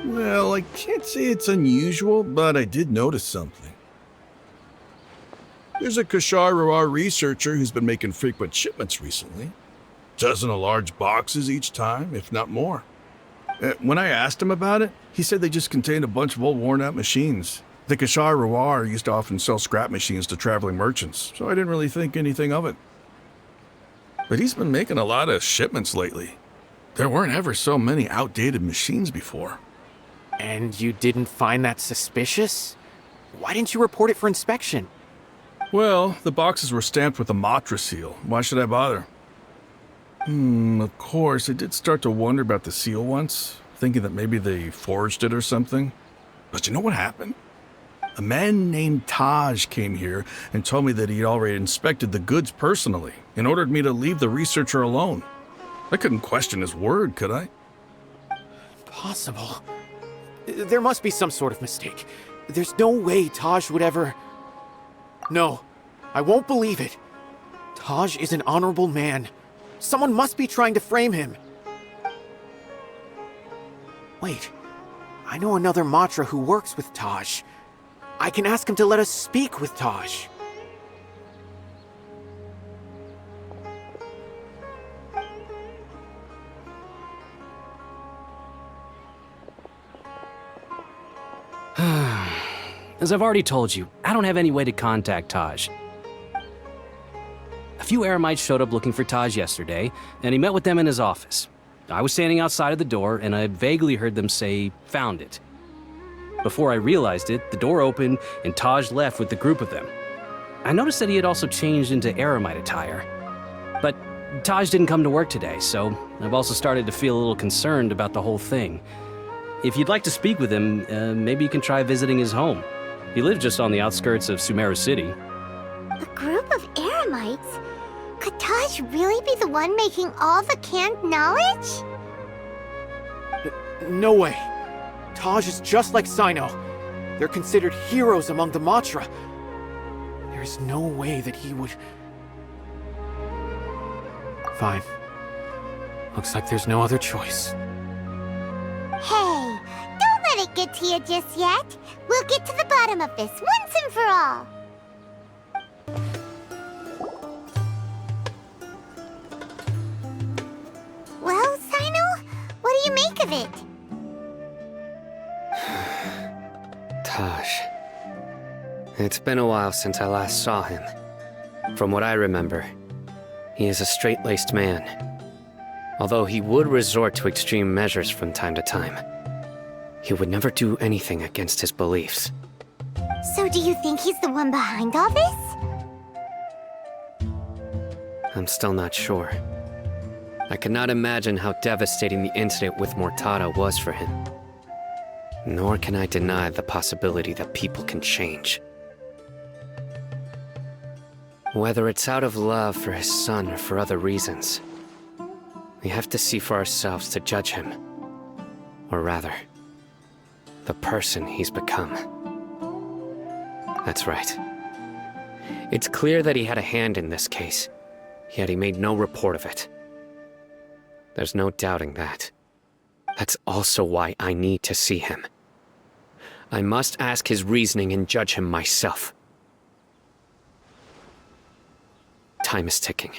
Well, I can't say it's unusual, but I did notice something. There's a Kashar researcher who's been making frequent shipments recently. Dozen of large boxes each time, if not more. When I asked him about it, he said they just contained a bunch of old worn-out machines. The Kashar used to often sell scrap machines to traveling merchants, so I didn't really think anything of it. But he's been making a lot of shipments lately. There weren't ever so many outdated machines before. And you didn't find that suspicious? Why didn't you report it for inspection? Well, the boxes were stamped with a Matra seal. Why should I bother? Of course, I did start to wonder about the seal once, thinking that maybe they forged it or something. But you know what happened? A man named Taj came here and told me that he'd already inspected the goods personally and ordered me to leave the researcher alone. I couldn't question his word, could I? Impossible. There must be some sort of mistake. There's no way Taj would ever... No, I won't believe it. Taj is an honorable man. Someone must be trying to frame him. Wait, I know another Matra who works with Taj. I can ask him to let us speak with Taj. As I've already told you, I don't have any way to contact Taj. A few Eremites showed up looking for Taj yesterday, and he met with them in his office. I was standing outside of the door, and I vaguely heard them say, "Found it." Before I realized it, the door opened, and Taj left with the group of them. I noticed that he had also changed into Eremite attire. But Taj didn't come to work today, so I've also started to feel a little concerned about the whole thing. If you'd like to speak with him, maybe you can try visiting his home. He lives just on the outskirts of Sumeru City. A group of eremites? Could Taj really be the one making all the canned knowledge? No way. Taj is just like Cyno. They're considered heroes among the Matra. There's no way that he would... Fine. Looks like there's no other choice. Hey, don't let it get to you just yet. We'll get to the bottom of this once and for all. Well, Cyno, what do you make of it? Taj. It's been a while since I last saw him. From what I remember, he is a straight-laced man. Although he would resort to extreme measures from time to time, he would never do anything against his beliefs. So do you think he's the one behind all this? I'm still not sure. I cannot imagine how devastating the incident with Mortada was for him. Nor can I deny the possibility that people can change. Whether it's out of love for his son or for other reasons, we have to see for ourselves to judge him. Or rather, the person he's become. That's right. It's clear that he had a hand in this case, yet he made no report of it. There's no doubting that. That's also why I need to see him. I must ask his reasoning and judge him myself. Time is ticking.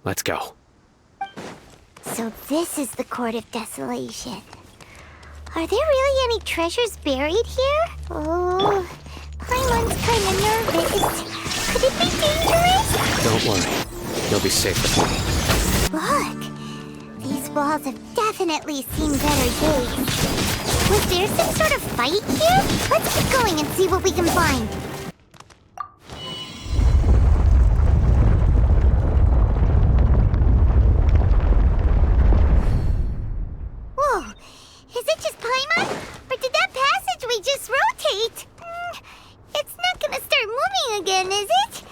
Let's go. So this is the Court of Desolation. Are there really any treasures buried here? Oh, Paimon's kinda nervous. Could it be dangerous? Don't worry. You'll be safe with me. Look! These walls have definitely seen better days. Was there some sort of fight here? Let's keep going and see what we can find. Whoa! Is it just Paimon? Or did that passageway just rotate? It's not gonna start moving again, is it?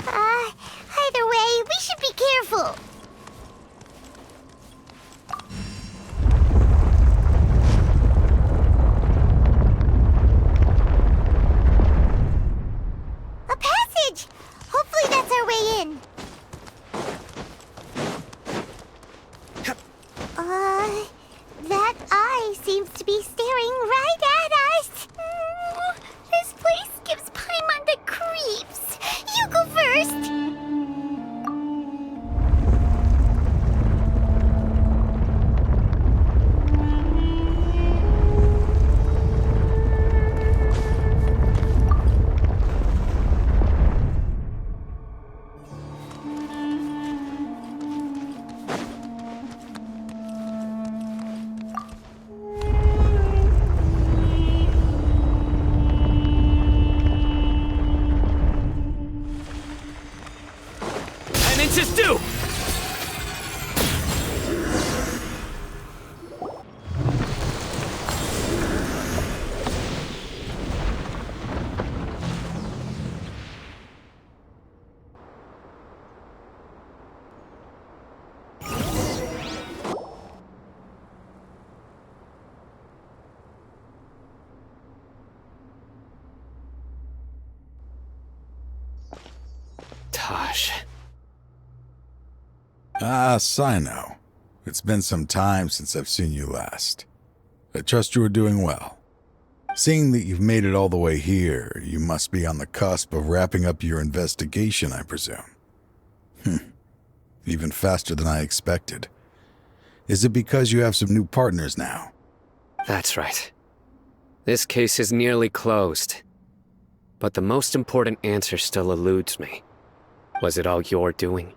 Either way, we should be careful. A passage! Hopefully that's our way in. That eye seems to be staring right at us. This place gives Paimon the creeps. You go first. Just do! Taj. Ah, Cyno. It's been some time since I've seen you last. I trust you are doing well. Seeing that you've made it all the way here, you must be on the cusp of wrapping up your investigation, I presume. Even faster than I expected. Is it because you have some new partners now? That's right. This case is nearly closed. But the most important answer still eludes me. Was it all your doing?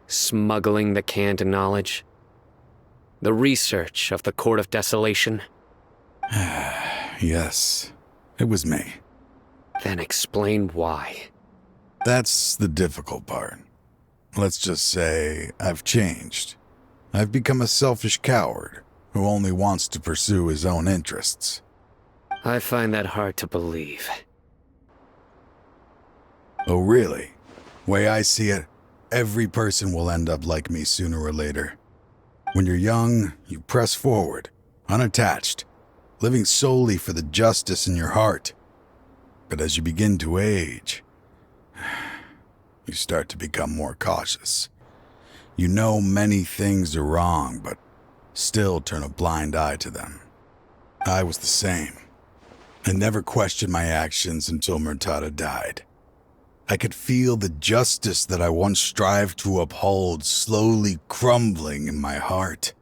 Smuggling the canned knowledge? The research of the Court of Desolation? Yes, it was me. Then explain why. That's the difficult part. Let's just say I've changed. I've become a selfish coward who only wants to pursue his own interests. I find that hard to believe. Oh, really? Way I see it, every person will end up like me sooner or later. When you're young, you press forward, unattached, living solely for the justice in your heart. But as you begin to age, you start to become more cautious. You know many things are wrong, but still turn a blind eye to them. I was the same. I never questioned my actions until Murtada died. I could feel the justice that I once strived to uphold slowly crumbling in my heart.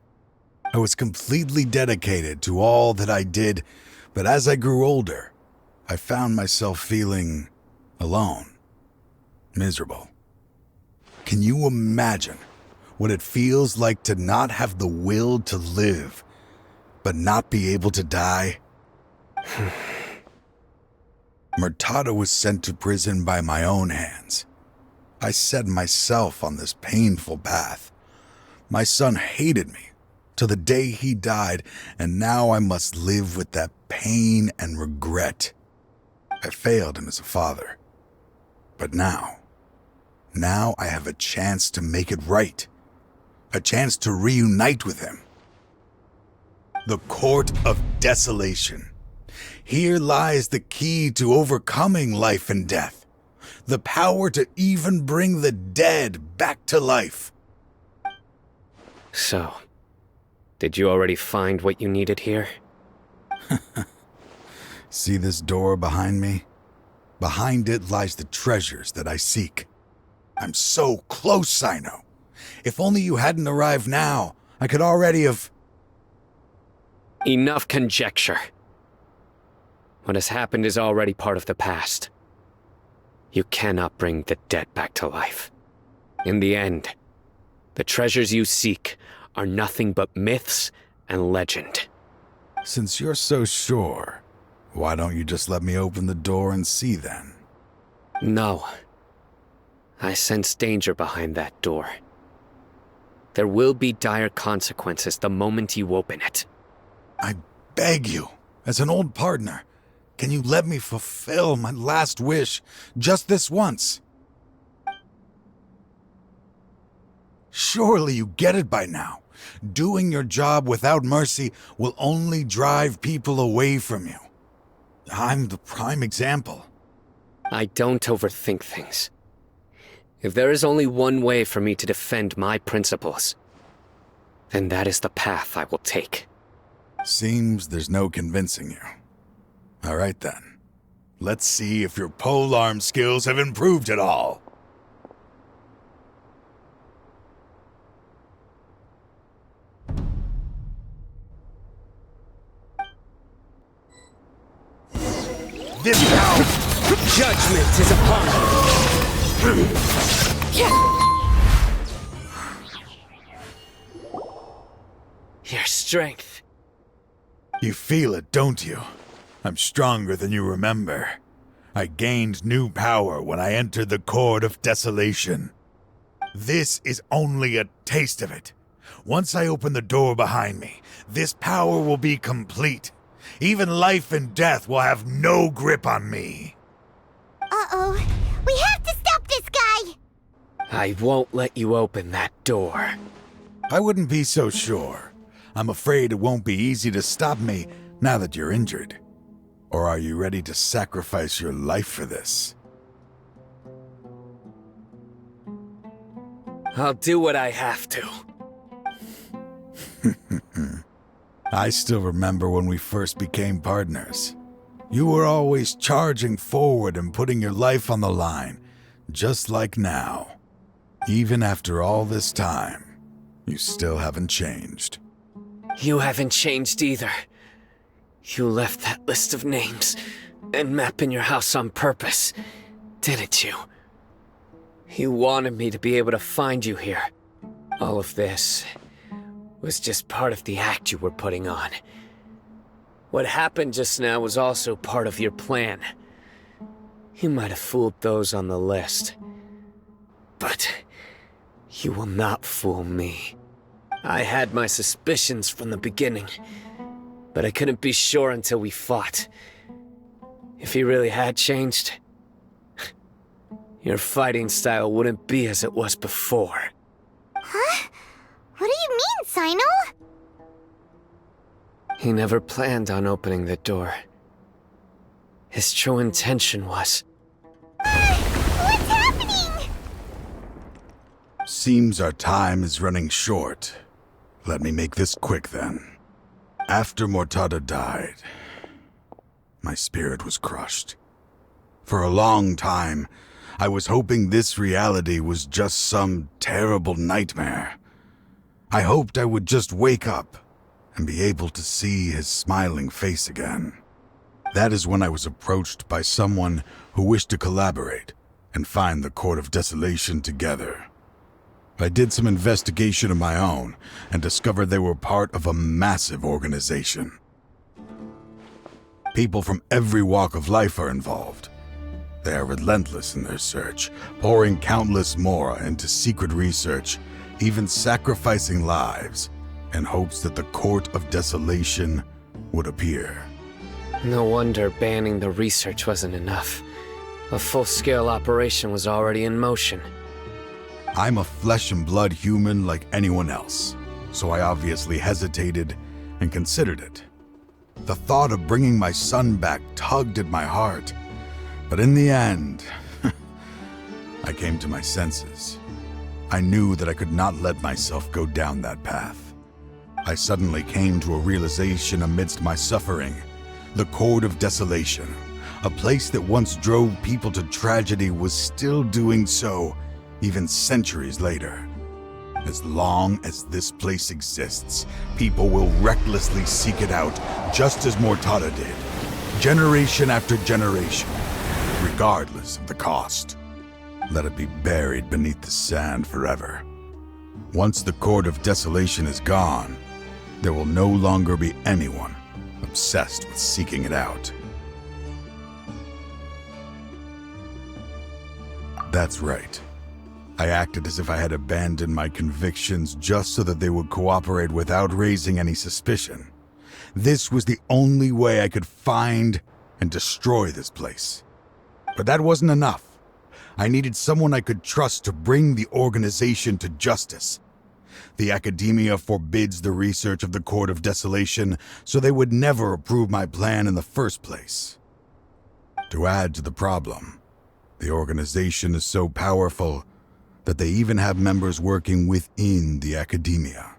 I was completely dedicated to all that I did, but as I grew older, I found myself feeling alone, miserable. Can you imagine what it feels like to not have the will to live, but not be able to die? Murtada was sent to prison by my own hands. I set myself on this painful path. My son hated me till the day he died, and now I must live with that pain and regret. I failed him as a father. But now I have a chance to make it right. A chance to reunite with him. The Court of Desolation. Here lies the key to overcoming life and death. The power to even bring the dead back to life. So, did you already find what you needed here? See this door behind me? Behind it lies the treasures that I seek. I'm so close, Cyno. If only you hadn't arrived now, I could already have... Enough conjecture. What has happened is already part of the past. You cannot bring the dead back to life. In the end, the treasures you seek are nothing but myths and legend. Since you're so sure, why don't you just let me open the door and see then? No. I sense danger behind that door. There will be dire consequences the moment you open it. I beg you, as an old partner, can you let me fulfill my last wish just this once? Surely you get it by now. Doing your job without mercy will only drive people away from you. I'm the prime example. I don't overthink things. If there is only one way for me to defend my principles, then that is the path I will take. Seems there's no convincing you. All right then. Let's see if your polearm skills have improved at all. This now, judgment is upon Your strength. You feel it, don't you? I'm stronger than you remember. I gained new power when I entered the Court of Desolation. This is only a taste of it. Once I open the door behind me, this power will be complete. Even life and death will have no grip on me. Uh-oh. We have to stop this guy! I won't let you open that door. I wouldn't be so sure. I'm afraid it won't be easy to stop me now that you're injured. Or are you ready to sacrifice your life for this? I'll do what I have to. I still remember when we first became partners. You were always charging forward and putting your life on the line, just like now. Even after all this time, you still haven't changed. You haven't changed either. You left that list of names and map in your house on purpose, didn't you? You wanted me to be able to find you here. All of this was just part of the act you were putting on. What happened just now was also part of your plan. You might have fooled those on the list. But You will not fool me. I had my suspicions from the beginning, but I couldn't be sure until we fought. If he really had changed, your fighting style wouldn't be as it was before. Huh? What do you mean, Cyno? He never planned on opening the door. His true intention was... What's happening? Seems our time is running short. Let me make this quick then. After Mortada died, my spirit was crushed. For a long time, I was hoping this reality was just some terrible nightmare. I hoped I would just wake up and be able to see his smiling face again. That is when I was approached by someone who wished to collaborate and find the Court of Desolation together. I did some investigation of my own and discovered they were part of a massive organization. People from every walk of life are involved. They are relentless in their search, pouring countless mora into secret research, even sacrificing lives in hopes that the Court of Desolation would appear. No wonder banning the research wasn't enough. A full-scale operation was already in motion. I'm a flesh and blood human like anyone else, so I obviously hesitated and considered it. The thought of bringing my son back tugged at my heart, but in the end, I came to my senses. I knew that I could not let myself go down that path. I suddenly came to a realization amidst my suffering. The Court of Desolation, a place that once drove people to tragedy, was still doing so even centuries later. As long as this place exists, people will recklessly seek it out, just as Mortada did, generation after generation, regardless of the cost. Let it be buried beneath the sand forever. Once the Court of Desolation is gone, there will no longer be anyone obsessed with seeking it out. That's right. I acted as if I had abandoned my convictions just so that they would cooperate without raising any suspicion. This was the only way I could find and destroy this place. But that wasn't enough. I needed someone I could trust to bring the organization to justice. The academia forbids the research of the Court of Desolation, so they would never approve my plan in the first place. To add to the problem, the organization is so powerful that they even have members working within the academia.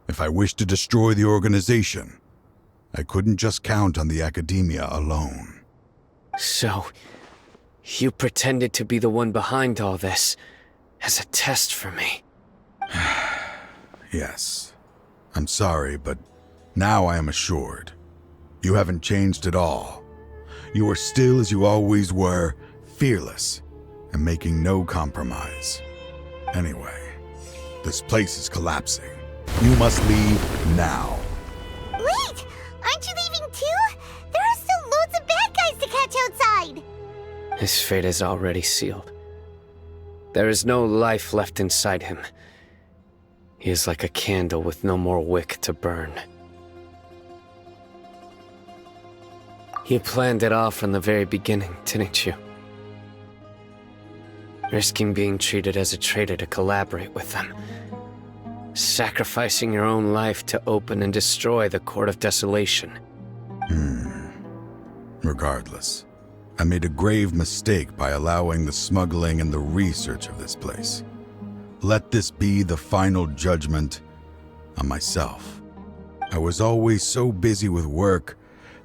If I wished to destroy the organization, I couldn't just count on the academia alone. So, you pretended to be the one behind all this, as a test for me. Yes. I'm sorry, but now I am assured. You haven't changed at all. You are still as you always were, fearless, and making no compromise. Anyway, this place is collapsing. You must leave now. Wait! Aren't you leaving too? There are still loads of bad guys to catch outside! His fate is already sealed. There is no life left inside him. He is like a candle with no more wick to burn. You planned it all from the very beginning, didn't you? Risking being treated as a traitor to collaborate with them. Sacrificing your own life to open and destroy the Court of Desolation. Regardless, I made a grave mistake by allowing the smuggling and the research of this place. Let this be the final judgment on myself. I was always so busy with work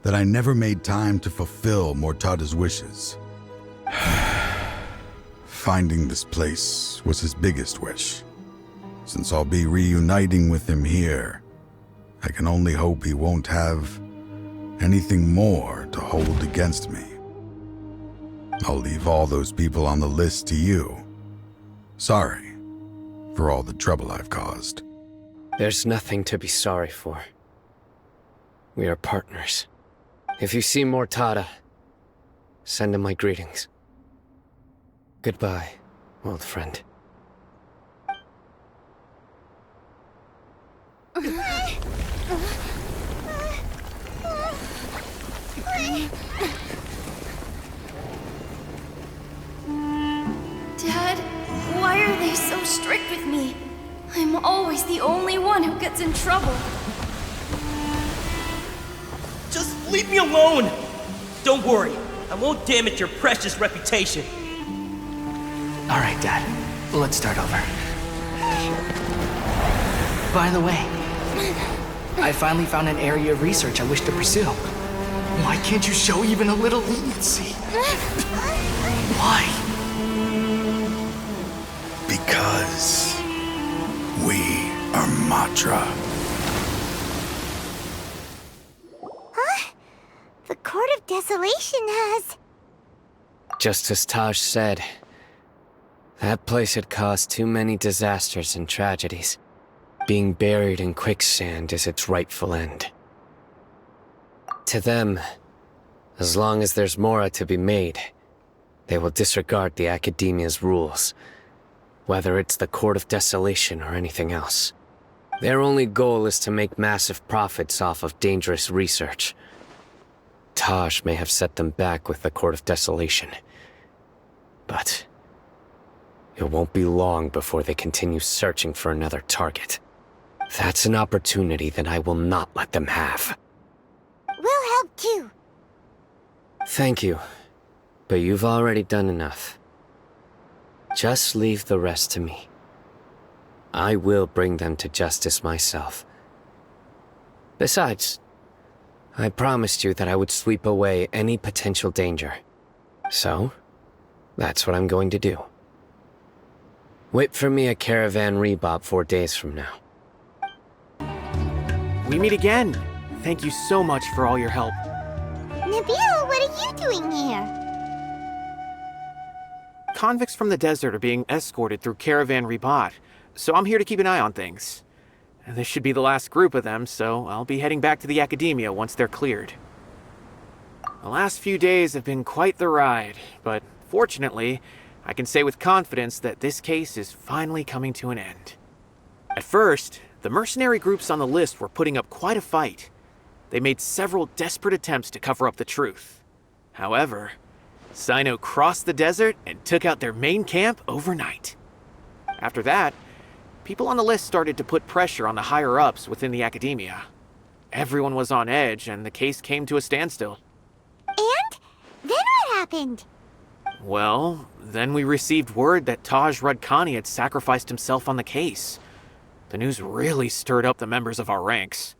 that I never made time to fulfill Mortada's wishes. Finding this place was his biggest wish. Since I'll be reuniting with him here, I can only hope he won't have anything more to hold against me. I'll leave all those people on the list to you. Sorry for all the trouble I've caused. There's nothing to be sorry for. We are partners. If you see Mortada, send him my greetings. Goodbye, old friend. Dad, why are they so strict with me? I'm always the only one who gets in trouble. Just leave me alone! Don't worry, I won't damage your precious reputation. All right, Dad. Let's start over. By the way, I finally found an area of research I wish to pursue. Why can't you show even a little leniency? Why? Because we are Matra. Huh? The Court of Desolation has... Just as Taj said, that place had caused too many disasters and tragedies. Being buried in quicksand is its rightful end. To them, as long as there's Mora to be made, they will disregard the Academia's rules, whether it's the Court of Desolation or anything else. Their only goal is to make massive profits off of dangerous research. Taj may have set them back with the Court of Desolation, but it won't be long before they continue searching for another target. That's an opportunity that I will not let them have. We'll help too. Thank you, but you've already done enough. Just leave the rest to me. I will bring them to justice myself. Besides, I promised you that I would sweep away any potential danger. So, that's what I'm going to do. Wait for me at Caravan Rebob 4 days from now. We meet again. Thank you so much for all your help. Nabil, what are you doing here? Convicts from the desert are being escorted through Caravan Ribat, so I'm here to keep an eye on things. And this should be the last group of them, so I'll be heading back to the Academia once they're cleared. The last few days have been quite the ride, but fortunately, I can say with confidence that this case is finally coming to an end. At first, the mercenary groups on the list were putting up quite a fight. They made several desperate attempts to cover up the truth. However, Cyno crossed the desert and took out their main camp overnight. After that, people on the list started to put pressure on the higher-ups within the Academia. Everyone was on edge, and the case came to a standstill. And? Then what happened? Well, then we received word that Taj Rudkani had sacrificed himself on the case. The news really stirred up the members of our ranks.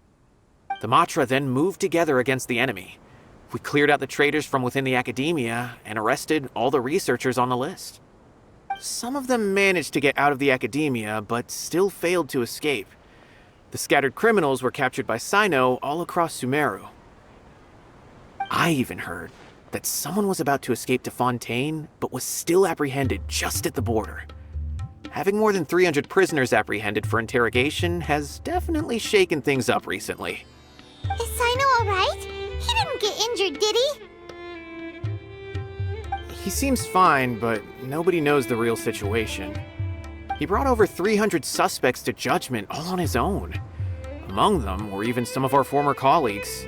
The Matra then moved together against the enemy. We cleared out the traitors from within the Academia and arrested all the researchers on the list. Some of them managed to get out of the Academia, but still failed to escape. The scattered criminals were captured by Cyno all across Sumeru. I even heard that someone was about to escape to Fontaine, but was still apprehended just at the border. Having more than 300 prisoners apprehended for interrogation has definitely shaken things up recently. Is Cyno alright? He didn't get injured, did he? He seems fine, but nobody knows the real situation. He brought over 300 suspects to judgment all on his own. Among them were even some of our former colleagues.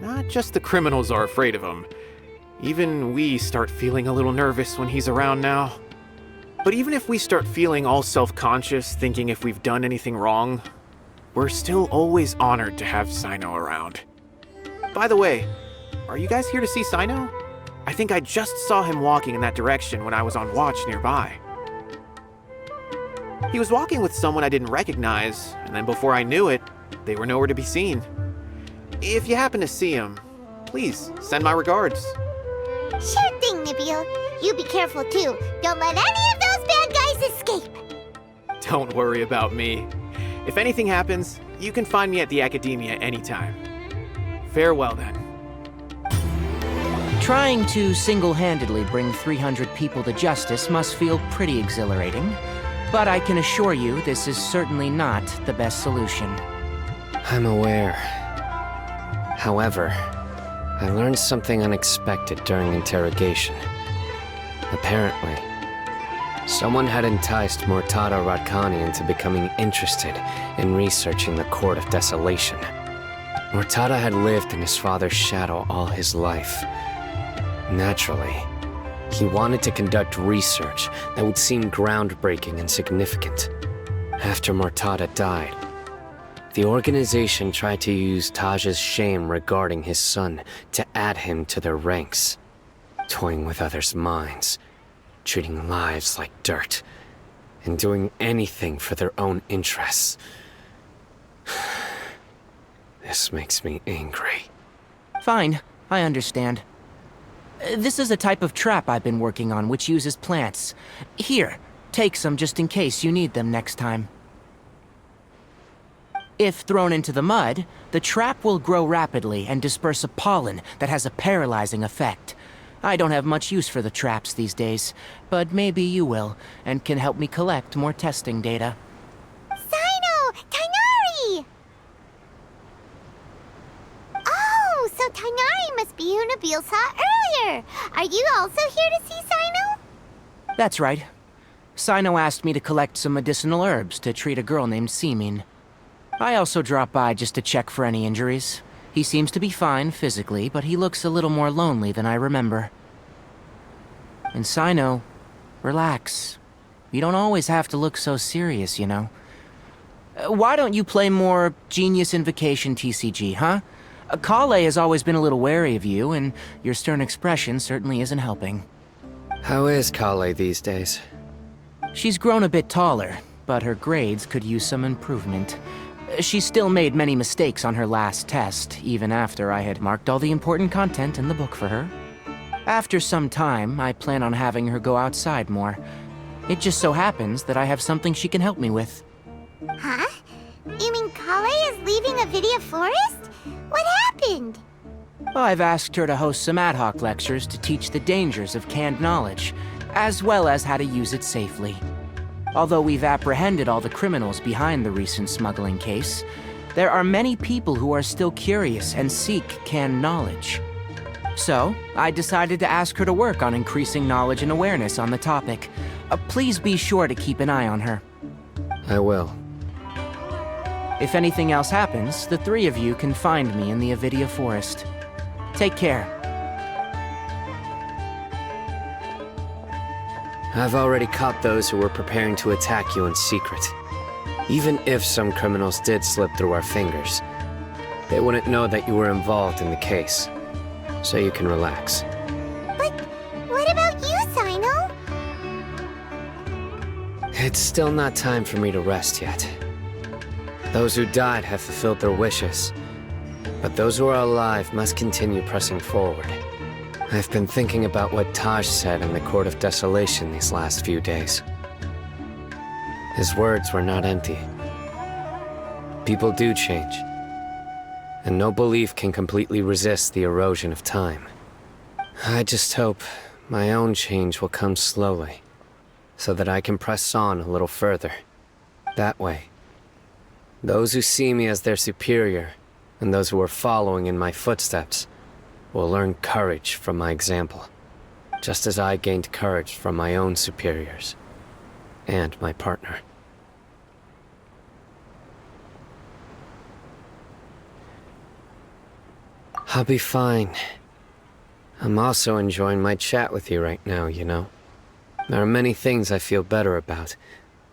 Not just the criminals are afraid of him. Even we start feeling a little nervous when he's around now. But even if we start feeling all self-conscious, thinking if we've done anything wrong, we're still always honored to have Cyno around. By the way, are you guys here to see Cyno? I think I just saw him walking in that direction when I was on watch nearby. He was walking with someone I didn't recognize, and then before I knew it, they were nowhere to be seen. If you happen to see him, please send my regards. Sure thing, Nabil. You be careful too. Don't let any of those bad guys escape. Don't worry about me. If anything happens, you can find me at the Academia anytime. Farewell then. Trying to single-handedly bring 300 people to justice must feel pretty exhilarating, but I can assure you this is certainly not the best solution. I'm aware. However, I learned something unexpected during interrogation. Apparently, Someone had enticed Mortada Radkani into becoming interested in researching the Court of Desolation. Mortada had lived in his father's shadow all his life. Naturally, he wanted to conduct research that would seem groundbreaking and significant. After Mortada died, the organization tried to use Taj's shame regarding his son to add him to their ranks, toying with others' minds, treating lives like dirt, and doing anything for their own interests. This makes me angry. Fine, I understand. This is a type of trap I've been working on which uses plants. Here, take some just in case you need them next time. If thrown into the mud, the trap will grow rapidly and disperse a pollen that has a paralyzing effect. I don't have much use for the traps these days, but maybe you will, and can help me collect more testing data. Cyno! Tighnari! Oh, so Tighnari must be who Nabil saw earlier. Are you also here to see Cyno? That's right. Cyno asked me to collect some medicinal herbs to treat a girl named Semin. I also dropped by just to check for any injuries. He seems to be fine physically, but he looks a little more lonely than I remember. And Cyno, relax. You don't always have to look so serious, you know. Why don't you play more Genius Invocation TCG, huh? Kale has always been a little wary of you, and your stern expression certainly isn't helping. How is Kale these days? She's grown a bit taller, but her grades could use some improvement. She still made many mistakes on her last test, even after I had marked all the important content in the book for her. After some time, I plan on having her go outside more. It just so happens that I have something she can help me with. Huh? You mean Kale is leaving Avidia Forest? What happened? I've asked her to host some ad hoc lectures to teach the dangers of canned knowledge, as well as how to use it safely. Although we've apprehended all the criminals behind the recent smuggling case, there are many people who are still curious and seek canned knowledge. So, I decided to ask her to work on increasing knowledge and awareness on the topic. Please be sure to keep an eye on her. I will. If anything else happens, the three of you can find me in the Avidia Forest. Take care. I've already caught those who were preparing to attack you in secret. Even if some criminals did slip through our fingers, they wouldn't know that you were involved in the case. So you can relax. But what about you, Cyno? It's still not time for me to rest yet. Those who died have fulfilled their wishes, but those who are alive must continue pressing forward. I've been thinking about what Taj said in the Court of Desolation these last few days. His words were not empty. People do change, and no belief can completely resist the erosion of time. I just hope my own change will come slowly, so that I can press on a little further. That way, those who see me as their superior, and those who are following in my footsteps, will learn courage from my example, just as I gained courage from my own superiors and my partner. I'll be fine. I'm also enjoying my chat with you right now, you know. There are many things I feel better about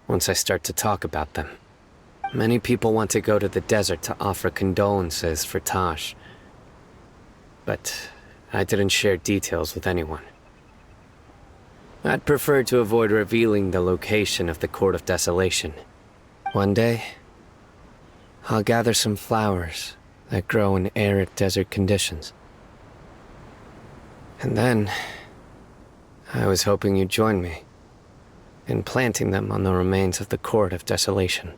once I start to talk about them. Many people want to go to the desert to offer condolences for Taj. But I didn't share details with anyone. I'd prefer to avoid revealing the location of the Court of Desolation. One day, I'll gather some flowers that grow in arid desert conditions. And then, I was hoping you'd join me in planting them on the remains of the Court of Desolation.